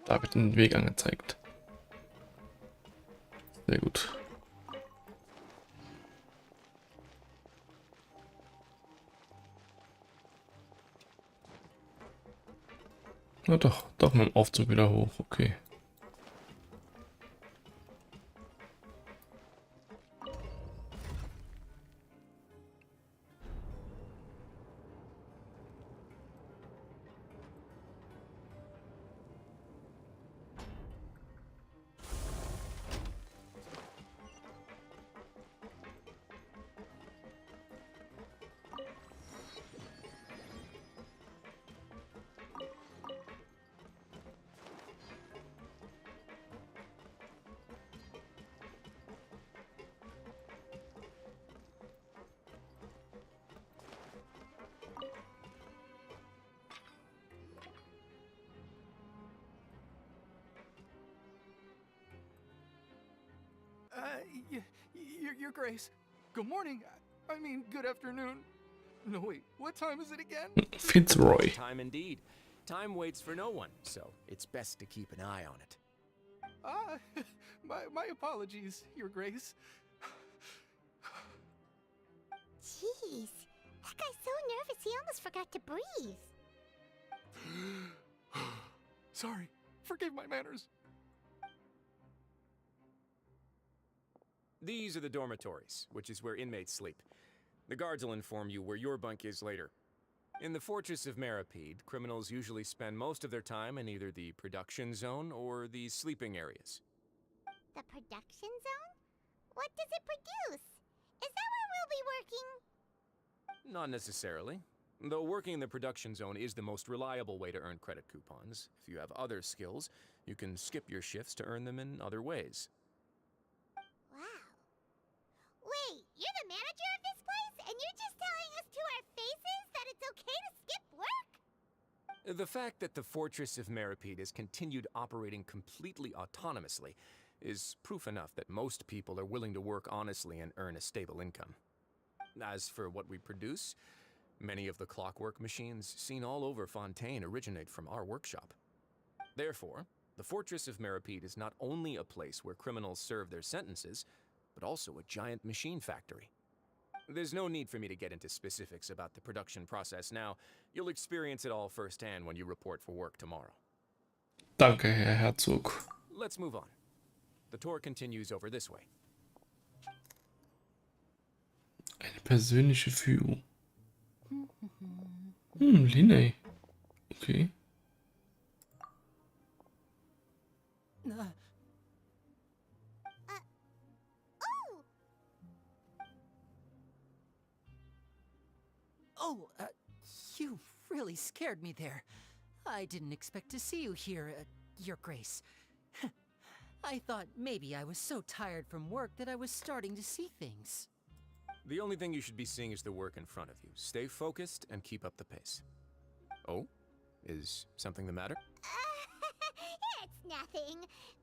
Da wird den Weg angezeigt. Sehr gut. Na doch mit dem Aufzug wieder hoch, okay. Your Grace. Good morning. I mean, good afternoon. No, wait, what time is it again? Fitzroy. Time indeed. Time waits for no one, so it's best to keep an eye on it. My apologies, Your Grace. Jeez. That guy's so nervous he almost forgot to breathe. Sorry. Forgive my manners. These are the dormitories, which is where inmates sleep. The guards will inform you where your bunk is later. In the Fortress of Maripede, criminals usually spend most of their time in either the production zone or the sleeping areas. The production zone? What does it produce? Is that where we'll be working? Not necessarily. Though working in the production zone is the most reliable way to earn credit coupons. If you have other skills, you can skip your shifts to earn them in other ways. Wow. The fact that the Fortress of Meripede has continued operating completely autonomously is proof enough that most people are willing to work honestly and earn a stable income. As for what we produce, many of the clockwork machines seen all over Fontaine originate from our workshop. Therefore, the Fortress of Meripede is not only a place where criminals serve their sentences, but also a giant machine factory. There's no need for me to get into specifics about the production process now. You'll experience it all firsthand when you report for work tomorrow. Danke, Herr Herzog. Let's move on. The tour continues over this way. Eine persönliche Führung. Linné. Okay. Oh, you really scared me there. I didn't expect to see you here, Your Grace. I thought maybe I was so tired from work that I was starting to see things. The only thing you should be seeing is the work in front of you. Stay focused and keep up the pace. Oh? Is something the matter? It's nothing.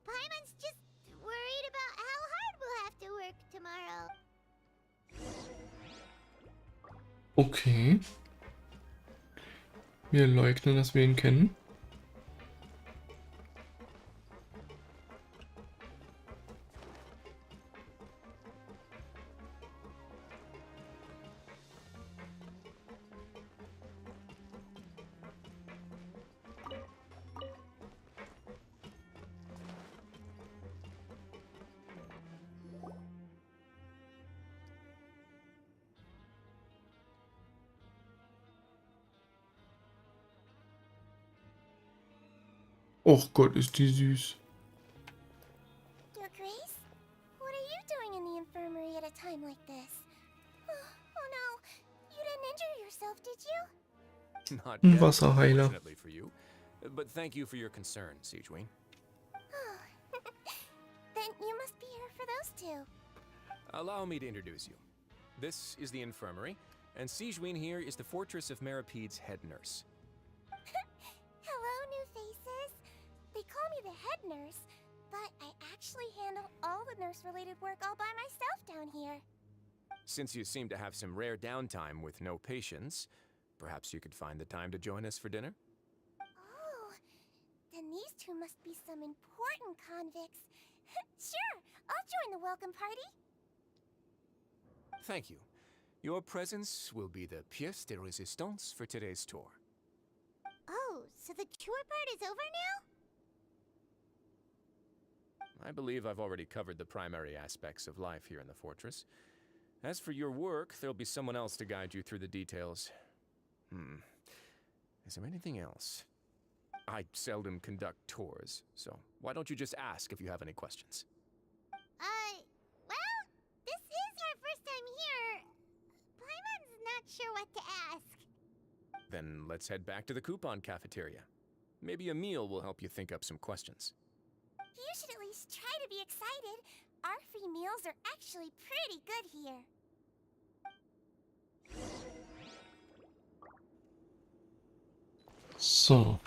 Paimon's just worried about how hard we'll have to work tomorrow. Okay. Wir leugnen, dass wir ihn kennen. Och Gott, ist die süß. Your Grace? What are you doing in the infirmary at a time like this? Oh no, you didn't injure yourself, did you? Not Ein yet, Wasserheiler. fortunately for you. But thank you for your concern, Sigewin. Then you must be here for those two. Allow me to introduce you. This is the infirmary, and Sigewin here is the Fortress of Meripede's head nurse. Hello, new faces. They call me the head nurse, but I actually handle all the nurse-related work all by myself down here. Since you seem to have some rare downtime with no patients, perhaps you could find the time to join us for dinner? Oh, then these two must be some important convicts. Sure, I'll join the welcome party. Thank you. Your presence will be the pièce de résistance for today's tour. Oh, so the tour part is over now? I believe I've already covered the primary aspects of life here in the fortress. As for your work, there'll be someone else to guide you through the details. Is there anything else? I seldom conduct tours, so why don't you just ask if you have any questions? Well, this is our first time here. Paimon's not sure what to ask. Then let's head back to the coupon cafeteria. Maybe a meal will help you think up some questions. You should at least try to be excited. Our free meals are actually pretty good here. So.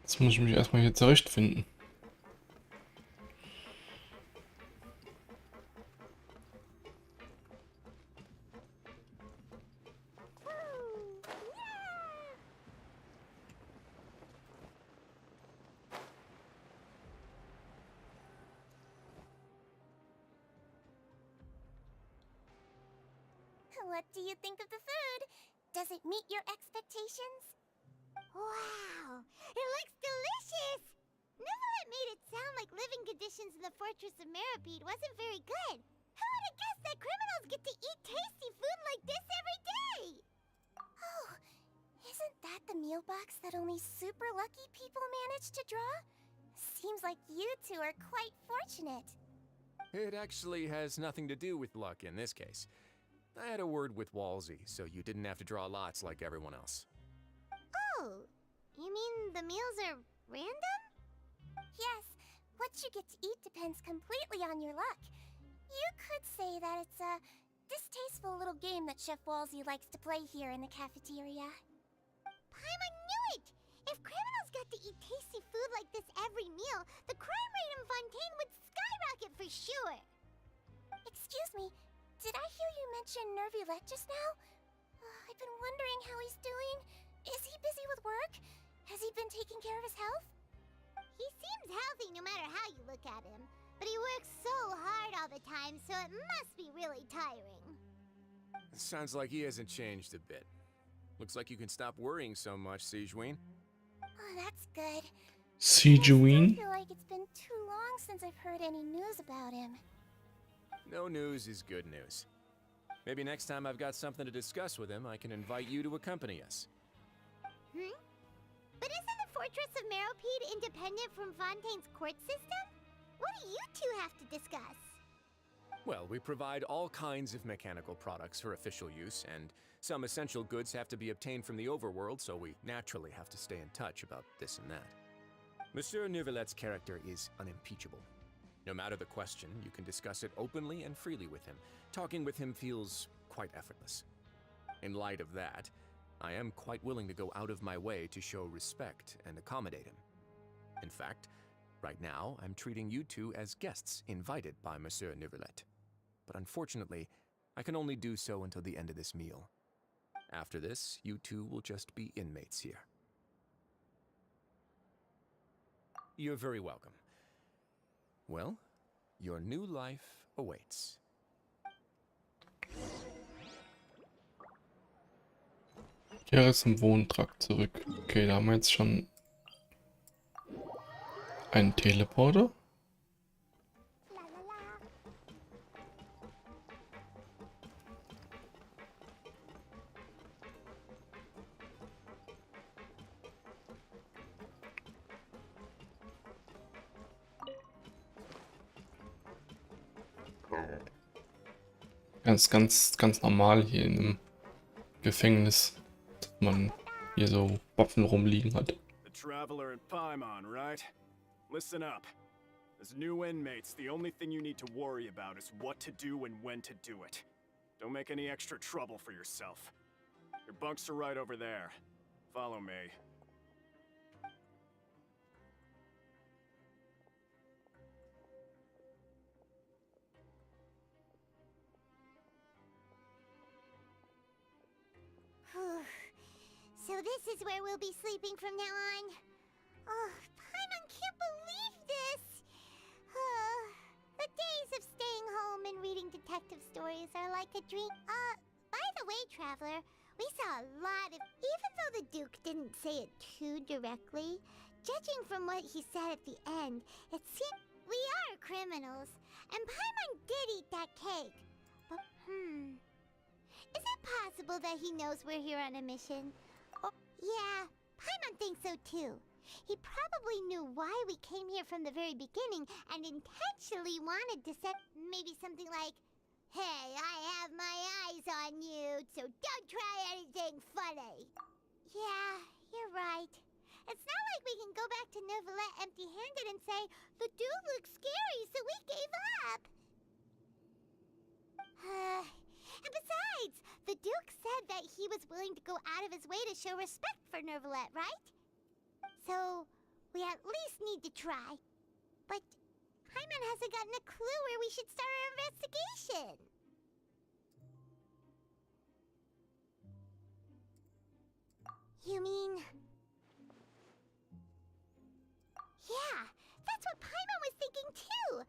Jetzt muss ich mich erstmal hier zurechtfinden. What do you think of the food? Does it meet your expectations? Wow, it looks delicious! Neverlet made it sound like living conditions in the Fortress of Meripede wasn't very good. Who would have guessed that criminals get to eat tasty food like this every day? Oh, isn't that the meal box that only super lucky people manage to draw? Seems like you two are quite fortunate. It actually has nothing to do with luck in this case. I had a word with Walsey, so you didn't have to draw lots like everyone else. Oh, you mean the meals are random? Yes, what you get to eat depends completely on your luck. You could say that it's a distasteful little game that Chef Walsey likes to play here in the cafeteria. Paimon knew it! If criminals got to eat tasty food like this every meal, the crime rate in Fontaine would skyrocket for sure! Excuse me, did I hear you mention Nervulette just now? I've been wondering how he's doing. Is he busy with work? Has he been taking care of his health? He seems healthy no matter how you look at him. But he works so hard all the time, so it must be really tiring. Sounds like he hasn't changed a bit. Looks like you can stop worrying so much, Sijuin. Oh, that's good. Sijuin? I feel like it's been too long since I've heard any news about him. No news is good news. Maybe next time I've got something to discuss with him, I can invite you to accompany us. But isn't the Fortress of Meropide independent from Fontaine's court system? What do you two have to discuss? Well, we provide all kinds of mechanical products for official use, and some essential goods have to be obtained from the overworld, so we naturally have to stay in touch about this and that. Monsieur Neuvillette's character is unimpeachable. No matter the question, you can discuss it openly and freely with him. Talking with him feels quite effortless. In light of that, I am quite willing to go out of my way to show respect and accommodate him. In fact, right now, I'm treating you two as guests invited by Monsieur Neuvillette. But unfortunately, I can only do so until the end of this meal. After this, you two will just be inmates here. You're very welcome. Well, your new life awaits. Kehre zum Wohntrakt zurück. Okay, da haben wir jetzt schon einen Teleporter. Ganz normal hier in einem Gefängnis, dass man hier so Waffen rumliegen hat. The Traveler and Paimon, right? Listen up. As new inmates, the only thing you need to worry about is what to do and when to do it. Don't make any extra trouble for yourself. Your bunks are right over there. Follow me. So this is where we'll be sleeping from now on. Oh, Paimon can't believe this! The days of staying home and reading detective stories are like a dream. By the way, Traveler, we saw a lot of... Even though the Duke didn't say it too directly, judging from what he said at the end, it seemed we are criminals, and Paimon did eat that cake. But, is it possible that he knows we're here on a mission? Oh, yeah, Paimon thinks so too. He probably knew why we came here from the very beginning and intentionally wanted to set maybe something like, "Hey, I have my eyes on you, so don't try anything funny." Yeah, you're right. It's not like we can go back to Neuvillette empty-handed and say, "The dude looks scary, so we gave up." And besides, the Duke said that he was willing to go out of his way to show respect for Neuvillette, right? So, we at least need to try. But Paimon hasn't gotten a clue where we should start our investigation. You mean... Yeah, that's what Paimon was thinking too!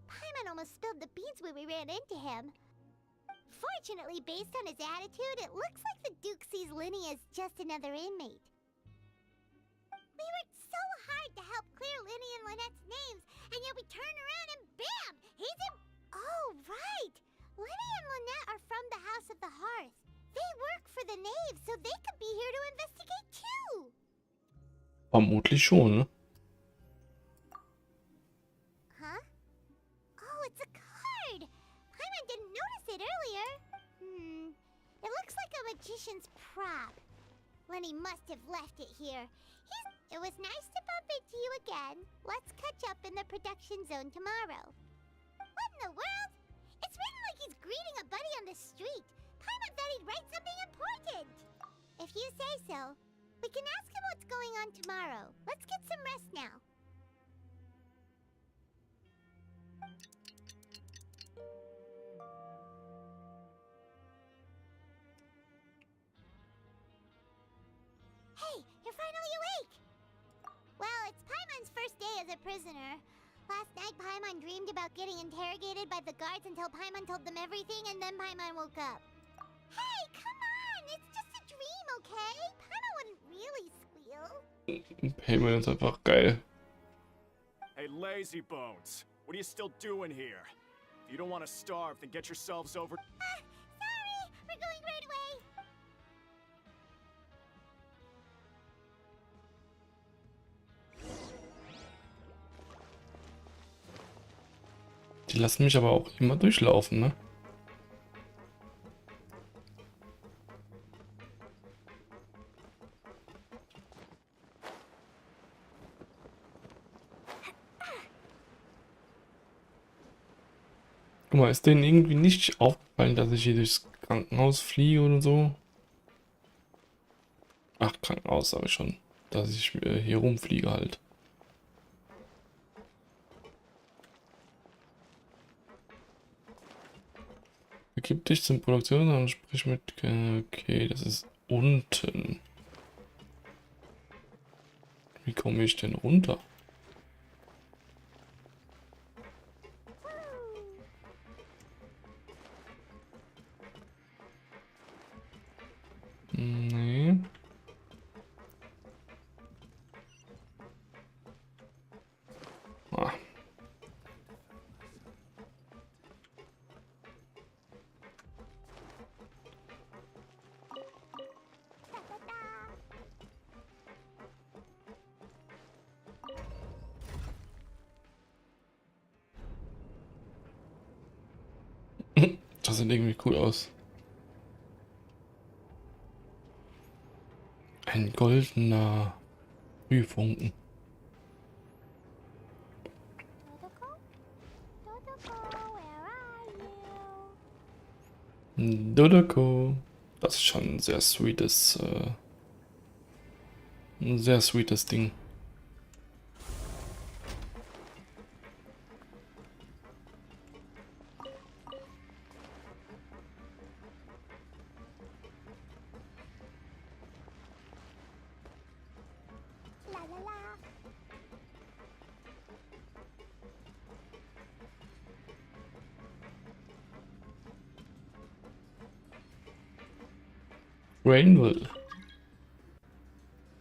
Paimon almost spilled the beans when we ran into him. Fortunately, based on his attitude, it looks like the Duke sees Linny as just another inmate. We worked so hard to help clear Linny and Lynette's names, and yet we turn around and BAM! He's in... Oh, right! Linny and Lynette are from the House of the Hearth. They work for the Knave, so they could be here to investigate too! Vermutlich schon, ne? Huh? Oh, it's a card! Paimon didn't notice it earlier. It looks like a magician's prop. Lenny must have left it here. It was nice to bump into you again. Let's catch up in the production zone tomorrow. What in the world? written like he's greeting a buddy on the street. Paimon thought he'd write something important. If you say so. We can ask him what's going on tomorrow. Let's get some rest now. Hey, you're finally awake! Well, it's Paimon's first day as a prisoner. Last night, Paimon dreamed about getting interrogated by the guards until Paimon told them everything, and then Paimon woke up. Hey, come on! It's just a dream, okay? Paimon wouldn't really squeal. Paimon ist einfach geil. Hey, lazy bones. What are you still doing here? If you don't want to starve, then get yourselves over. Sorry! We're going right away! Die lassen mich aber auch immer durchlaufen, ne? Guck mal, ist denen irgendwie nicht aufgefallen, dass ich hier durchs Krankenhaus fliege oder so? Ach, Krankenhaus sage ich schon. Dass ich hier rumfliege halt. Begib dich zum Produktion und sprich mit... Okay, das ist unten. Wie komme ich denn runter? Nee. Ah. Das sieht irgendwie cool aus. Ein goldener Frühfunken. Dodoko. Das ist schon ein sehr sweetes, ein sehr sweetes Ding. Rainbow.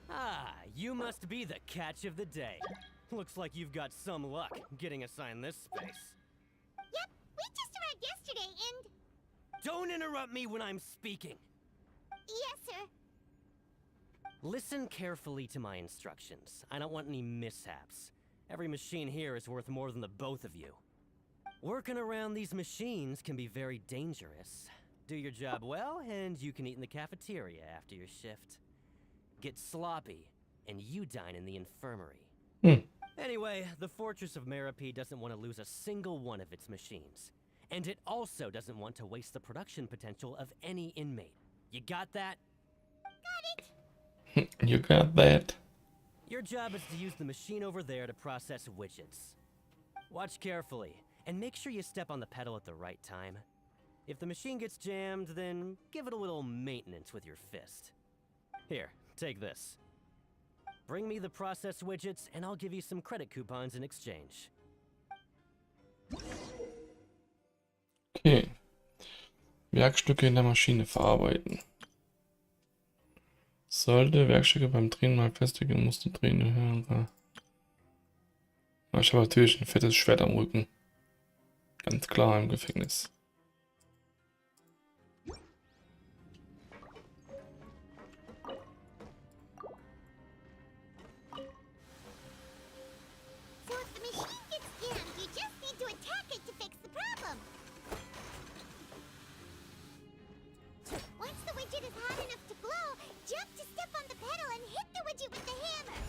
Ah, you must be the catch of the day. Looks like you've got some luck getting assigned this space. Yep, we just arrived yesterday and... Don't interrupt me when I'm speaking. Yes, sir. Listen carefully to my instructions. I don't want any mishaps. Every machine here is worth more than the both of you. Working around these machines can be very dangerous. Do your job well, and you can eat in the cafeteria after your shift. Get sloppy, and you dine in the infirmary. Anyway, the Fortress of Merope doesn't want to lose a single one of its machines. And it also doesn't want to waste the production potential of any inmate. You got that? Got it! You got that. Your job is to use the machine over there to process widgets. Watch carefully, and make sure you step on the pedal at the right time. If the machine gets jammed, then give it a little maintenance with your fist. Here, take this. Bring me the process widgets, and I'll give you some credit coupons in exchange. Okay. Werkstücke in der Maschine verarbeiten. Sollte Werkstücke beim Drehen mal festigen, musst du drehen. Ich habe natürlich ein fettes Schwert am Rücken. Ganz klar im Gefängnis. So if the machine gets jammed, you just need to attack it to fix the problem. Once the widget is hot enough to glow, jump to step on the pedal and hit the widget with the hammer.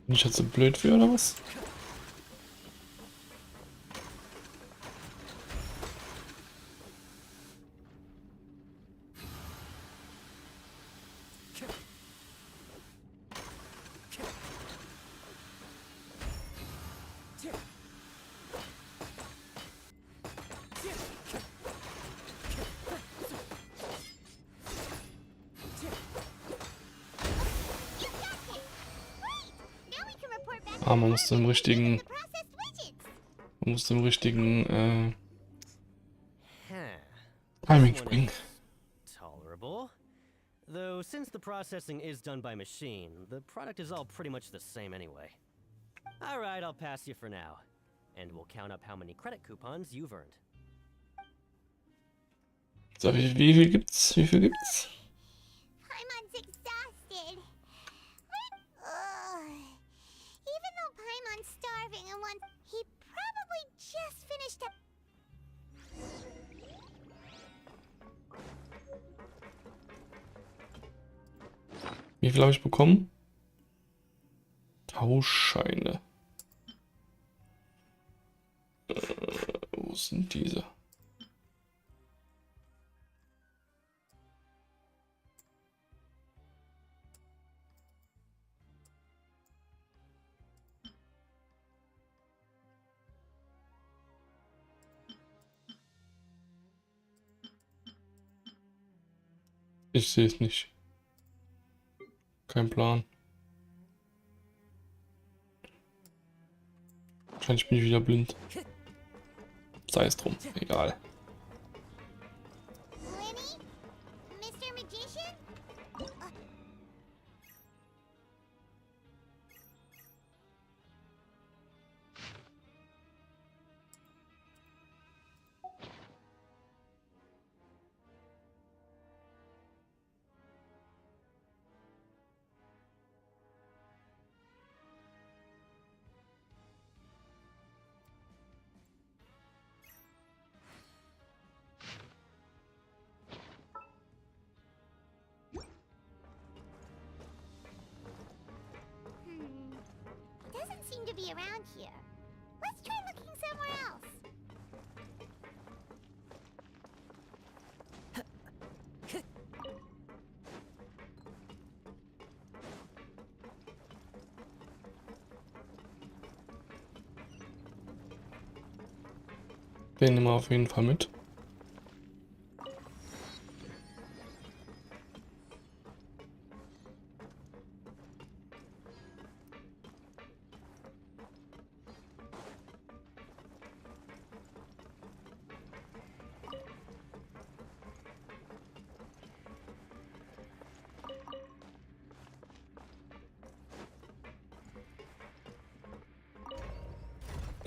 Bin ich jetzt so blöd für oder was? Ah, man muss dem richtigen Timing springen. Tolerable. Though since the processing is done by machine, the product is all pretty much the same anyway. Alright, I'll pass you for now. And we'll count up how many credit coupons you've earned. So, wie viel gibt's? Wie viel gibt's? Paimon's exhausted. Even though Paimon's starving and wants, he probably just finished up. Wie viel habe ich bekommen? Tauschscheine. Wo sind diese? Ich sehe es nicht. Kein Plan. Wahrscheinlich bin ich wieder blind. Sei es drum, egal. Winnie? Mr. Magician? Doesn't seem to be around here. Let's try looking somewhere else. Den nehmen wir auf jeden Fall mit.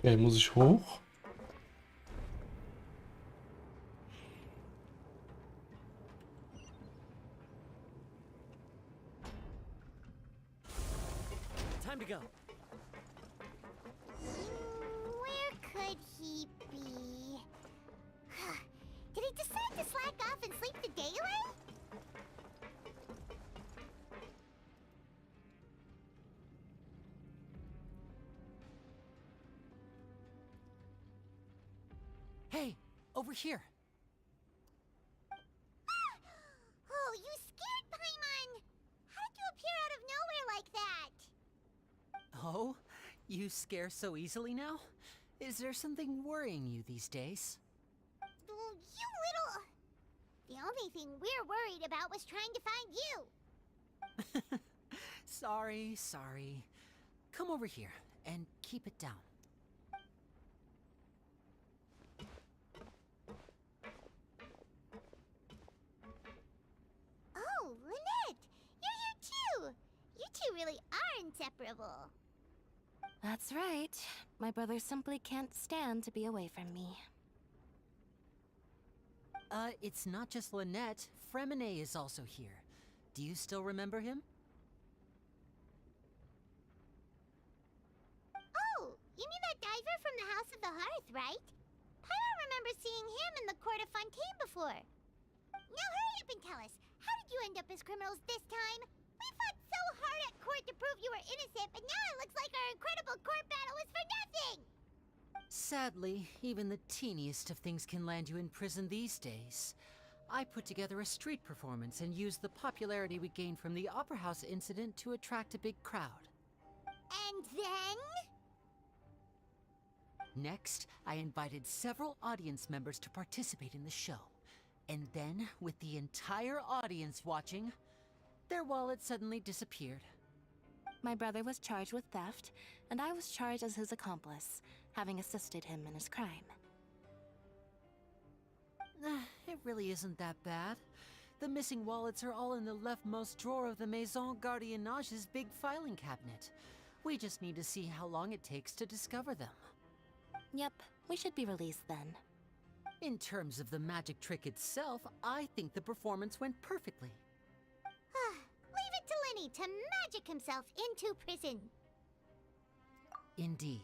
Okay, muss ich hoch? Time to go. Where could he be? Did he decide to slack off and sleep the day away? Hey, over here. Oh, you scared Paimon! How did you appear out of nowhere like that? Oh, you scare so easily now? Is there something worrying you these days? Oh, you little... The only thing we're worried about was trying to find you. Sorry. Come over here and keep it down. Oh, Lynette! You're here too! You two really are inseparable. That's right. My brother simply can't stand to be away from me. It's not just Lynette. Fremine is also here. Do you still remember him? Oh, you mean that diver from the House of the Hearth, right? Paimon remembers seeing him in the court of Fontaine before. Now hurry up and tell us, how did you end up as criminals this time? We fought so hard at court to prove you were innocent, but now it looks like our incredible court battle was for nothing! Sadly, even the teeniest of things can land you in prison these days. I put together a street performance and used the popularity we gained from the Opera House incident to attract a big crowd. And then? Next, I invited several audience members to participate in the show. And then, with the entire audience watching, their wallet suddenly disappeared. My brother was charged with theft, and I was charged as his accomplice, having assisted him in his crime. It really isn't that bad. The missing wallets are all in the leftmost drawer of the Maison Gardiennage's big filing cabinet. We just need to see how long it takes to discover them. Yep, we should be released then. In terms of the magic trick itself, I think the performance went perfectly. Leave it to Lenny to magic himself into prison. Indeed.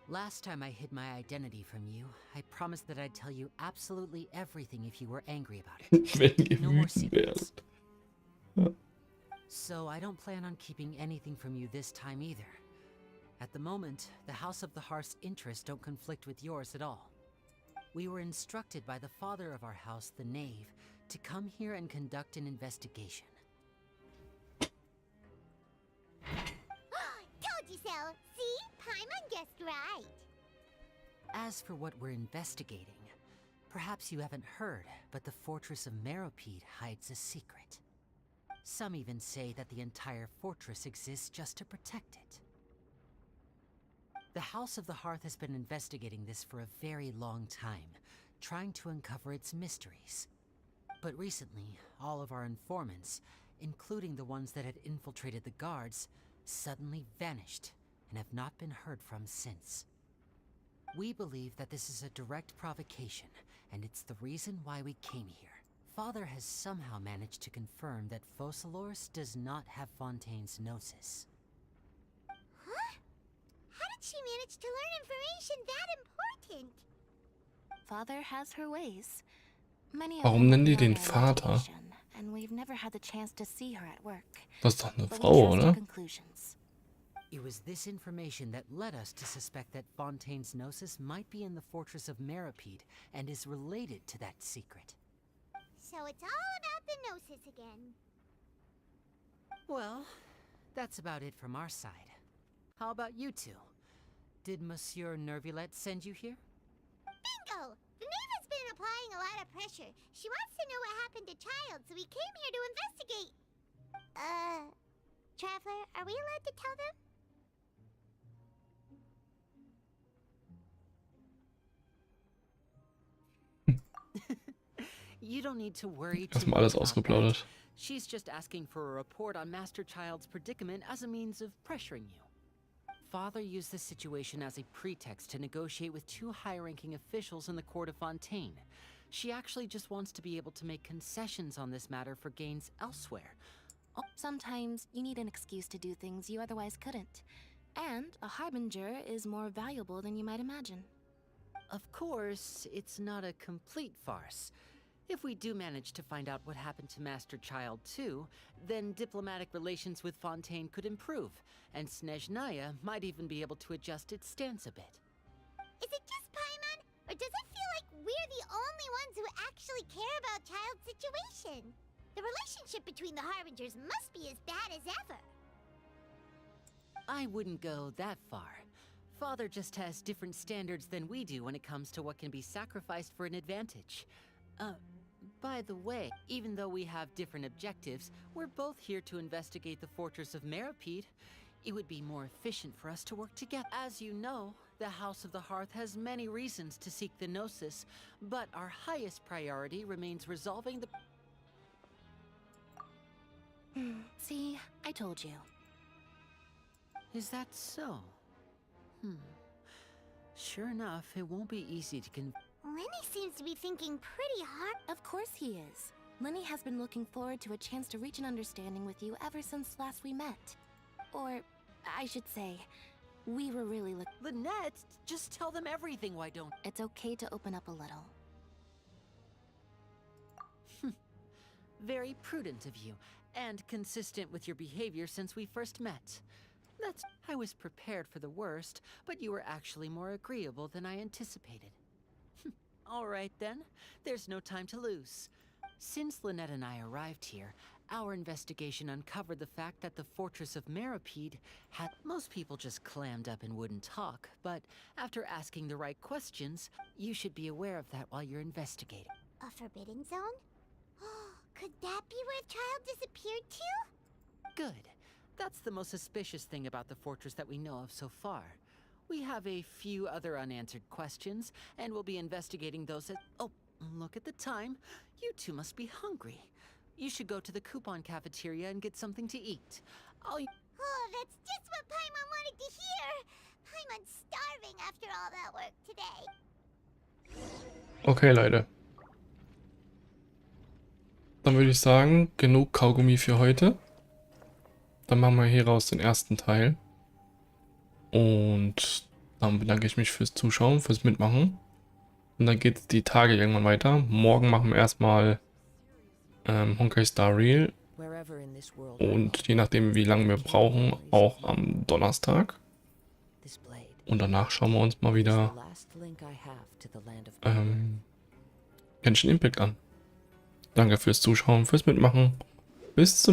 Last time I hid my identity from you, I promised that I'd tell you absolutely everything if you were angry about it. Wenn ihr No more wütend secrets. werdet. So I don't plan on keeping anything from you this time either. At the moment, the House of the Hearth's interests don't conflict with yours at all. We were instructed by the father of our house, the Knave, to come here and conduct an investigation. Told you so! See? Paimon guessed right. As for what we're investigating, perhaps you haven't heard, but the fortress of Meropide hides a secret. Some even say that the entire fortress exists just to protect it. The House of the Hearth has been investigating this for a very long time, trying to uncover its mysteries. But recently, all of our informants, including the ones that had infiltrated the guards, suddenly vanished and have not been heard from since. We believe that this is a direct provocation, and it's the reason why we came here. Father has somehow managed to confirm that Focalors does not have Fontaine's Gnosis. Huh? How did she manage to learn information that important? Father has her ways. Many of Warum them nennen die beyond den our Vater? education, and we've never had the chance to see her at work. Das ist doch eine But we Frau, trust her oder? conclusions. It was this information that led us to suspect that Fontaine's Gnosis might be in the fortress of Meropide and is related to that secret. So it's all about the Gnosis again. Well, that's about it from our side. How about you two? Did Monsieur Nervulet send you here? Bingo! The Knave has been applying a lot of pressure. She wants to know what happened to Child, so we came here to investigate. Traveler, are we allowed to tell them? You don't need to worry too Erstmal alles much about ausgeplaudert. that. She's just asking for a report on Master Child's predicament as a means of pressuring you. Father used this situation as a pretext to negotiate with two high-ranking officials in the court of Fontaine. She actually just wants to be able to make concessions on this matter for gains elsewhere. Sometimes you need an excuse to do things you otherwise couldn't. And a harbinger is more valuable than you might imagine. Of course, it's not a complete farce. If we do manage to find out what happened to Master Child too, then diplomatic relations with Fontaine could improve, and Snezhnaya might even be able to adjust its stance a bit. Is it just Paimon, or does it feel like we're the only ones who actually care about Child's situation? The relationship between the Harbingers must be as bad as ever. I wouldn't go that far. Father just has different standards than we do when it comes to what can be sacrificed for an advantage. By the way, even though we have different objectives, we're both here to investigate the fortress of Meropide. It would be more efficient for us to work together. As you know, the House of the Hearth has many reasons to seek the Gnosis, but our highest priority remains resolving the... See, I told you. Is that so? Sure enough, it won't be easy to Lenny seems to be thinking pretty hard. Of course he is. Lenny has been looking forward to a chance to reach an understanding with you ever since last we met. Or, I should say, we were really Lynette, just tell them everything, why don't... It's okay to open up a little. Very prudent of you. and consistent with your behavior since we first met. I was prepared for the worst, but you were actually more agreeable than I anticipated. All right then, there's no time to lose. Since Lynette and I arrived here, our investigation uncovered the fact that the fortress of Meripede had... Most people just clammed up and wouldn't talk, but after asking the right questions, you should be aware of that while you're investigating. A forbidden zone? Could that be where the child disappeared to? Good. That's the most suspicious thing about the fortress that we know of so far. We have a few other unanswered questions, and we'll be investigating those at... Oh, look at the time. You two must be hungry. You should go to the coupon cafeteria and get something to eat. Oh, that's just what Paimon wanted to hear! Paimon's starving after all that work today. Okay, Leute. Dann würde ich sagen, genug Kaugummi für heute. Dann machen wir hier raus den ersten Teil. Und dann bedanke ich mich fürs Zuschauen, fürs Mitmachen. Und dann geht es die Tage irgendwann weiter. Morgen machen wir erstmal Honkai Star Rail. Und je nachdem, wie lange wir brauchen, auch am Donnerstag. Und danach schauen wir uns mal wieder Genshin Impact an. Danke fürs Zuschauen, fürs Mitmachen. Bis zum nächsten Mal.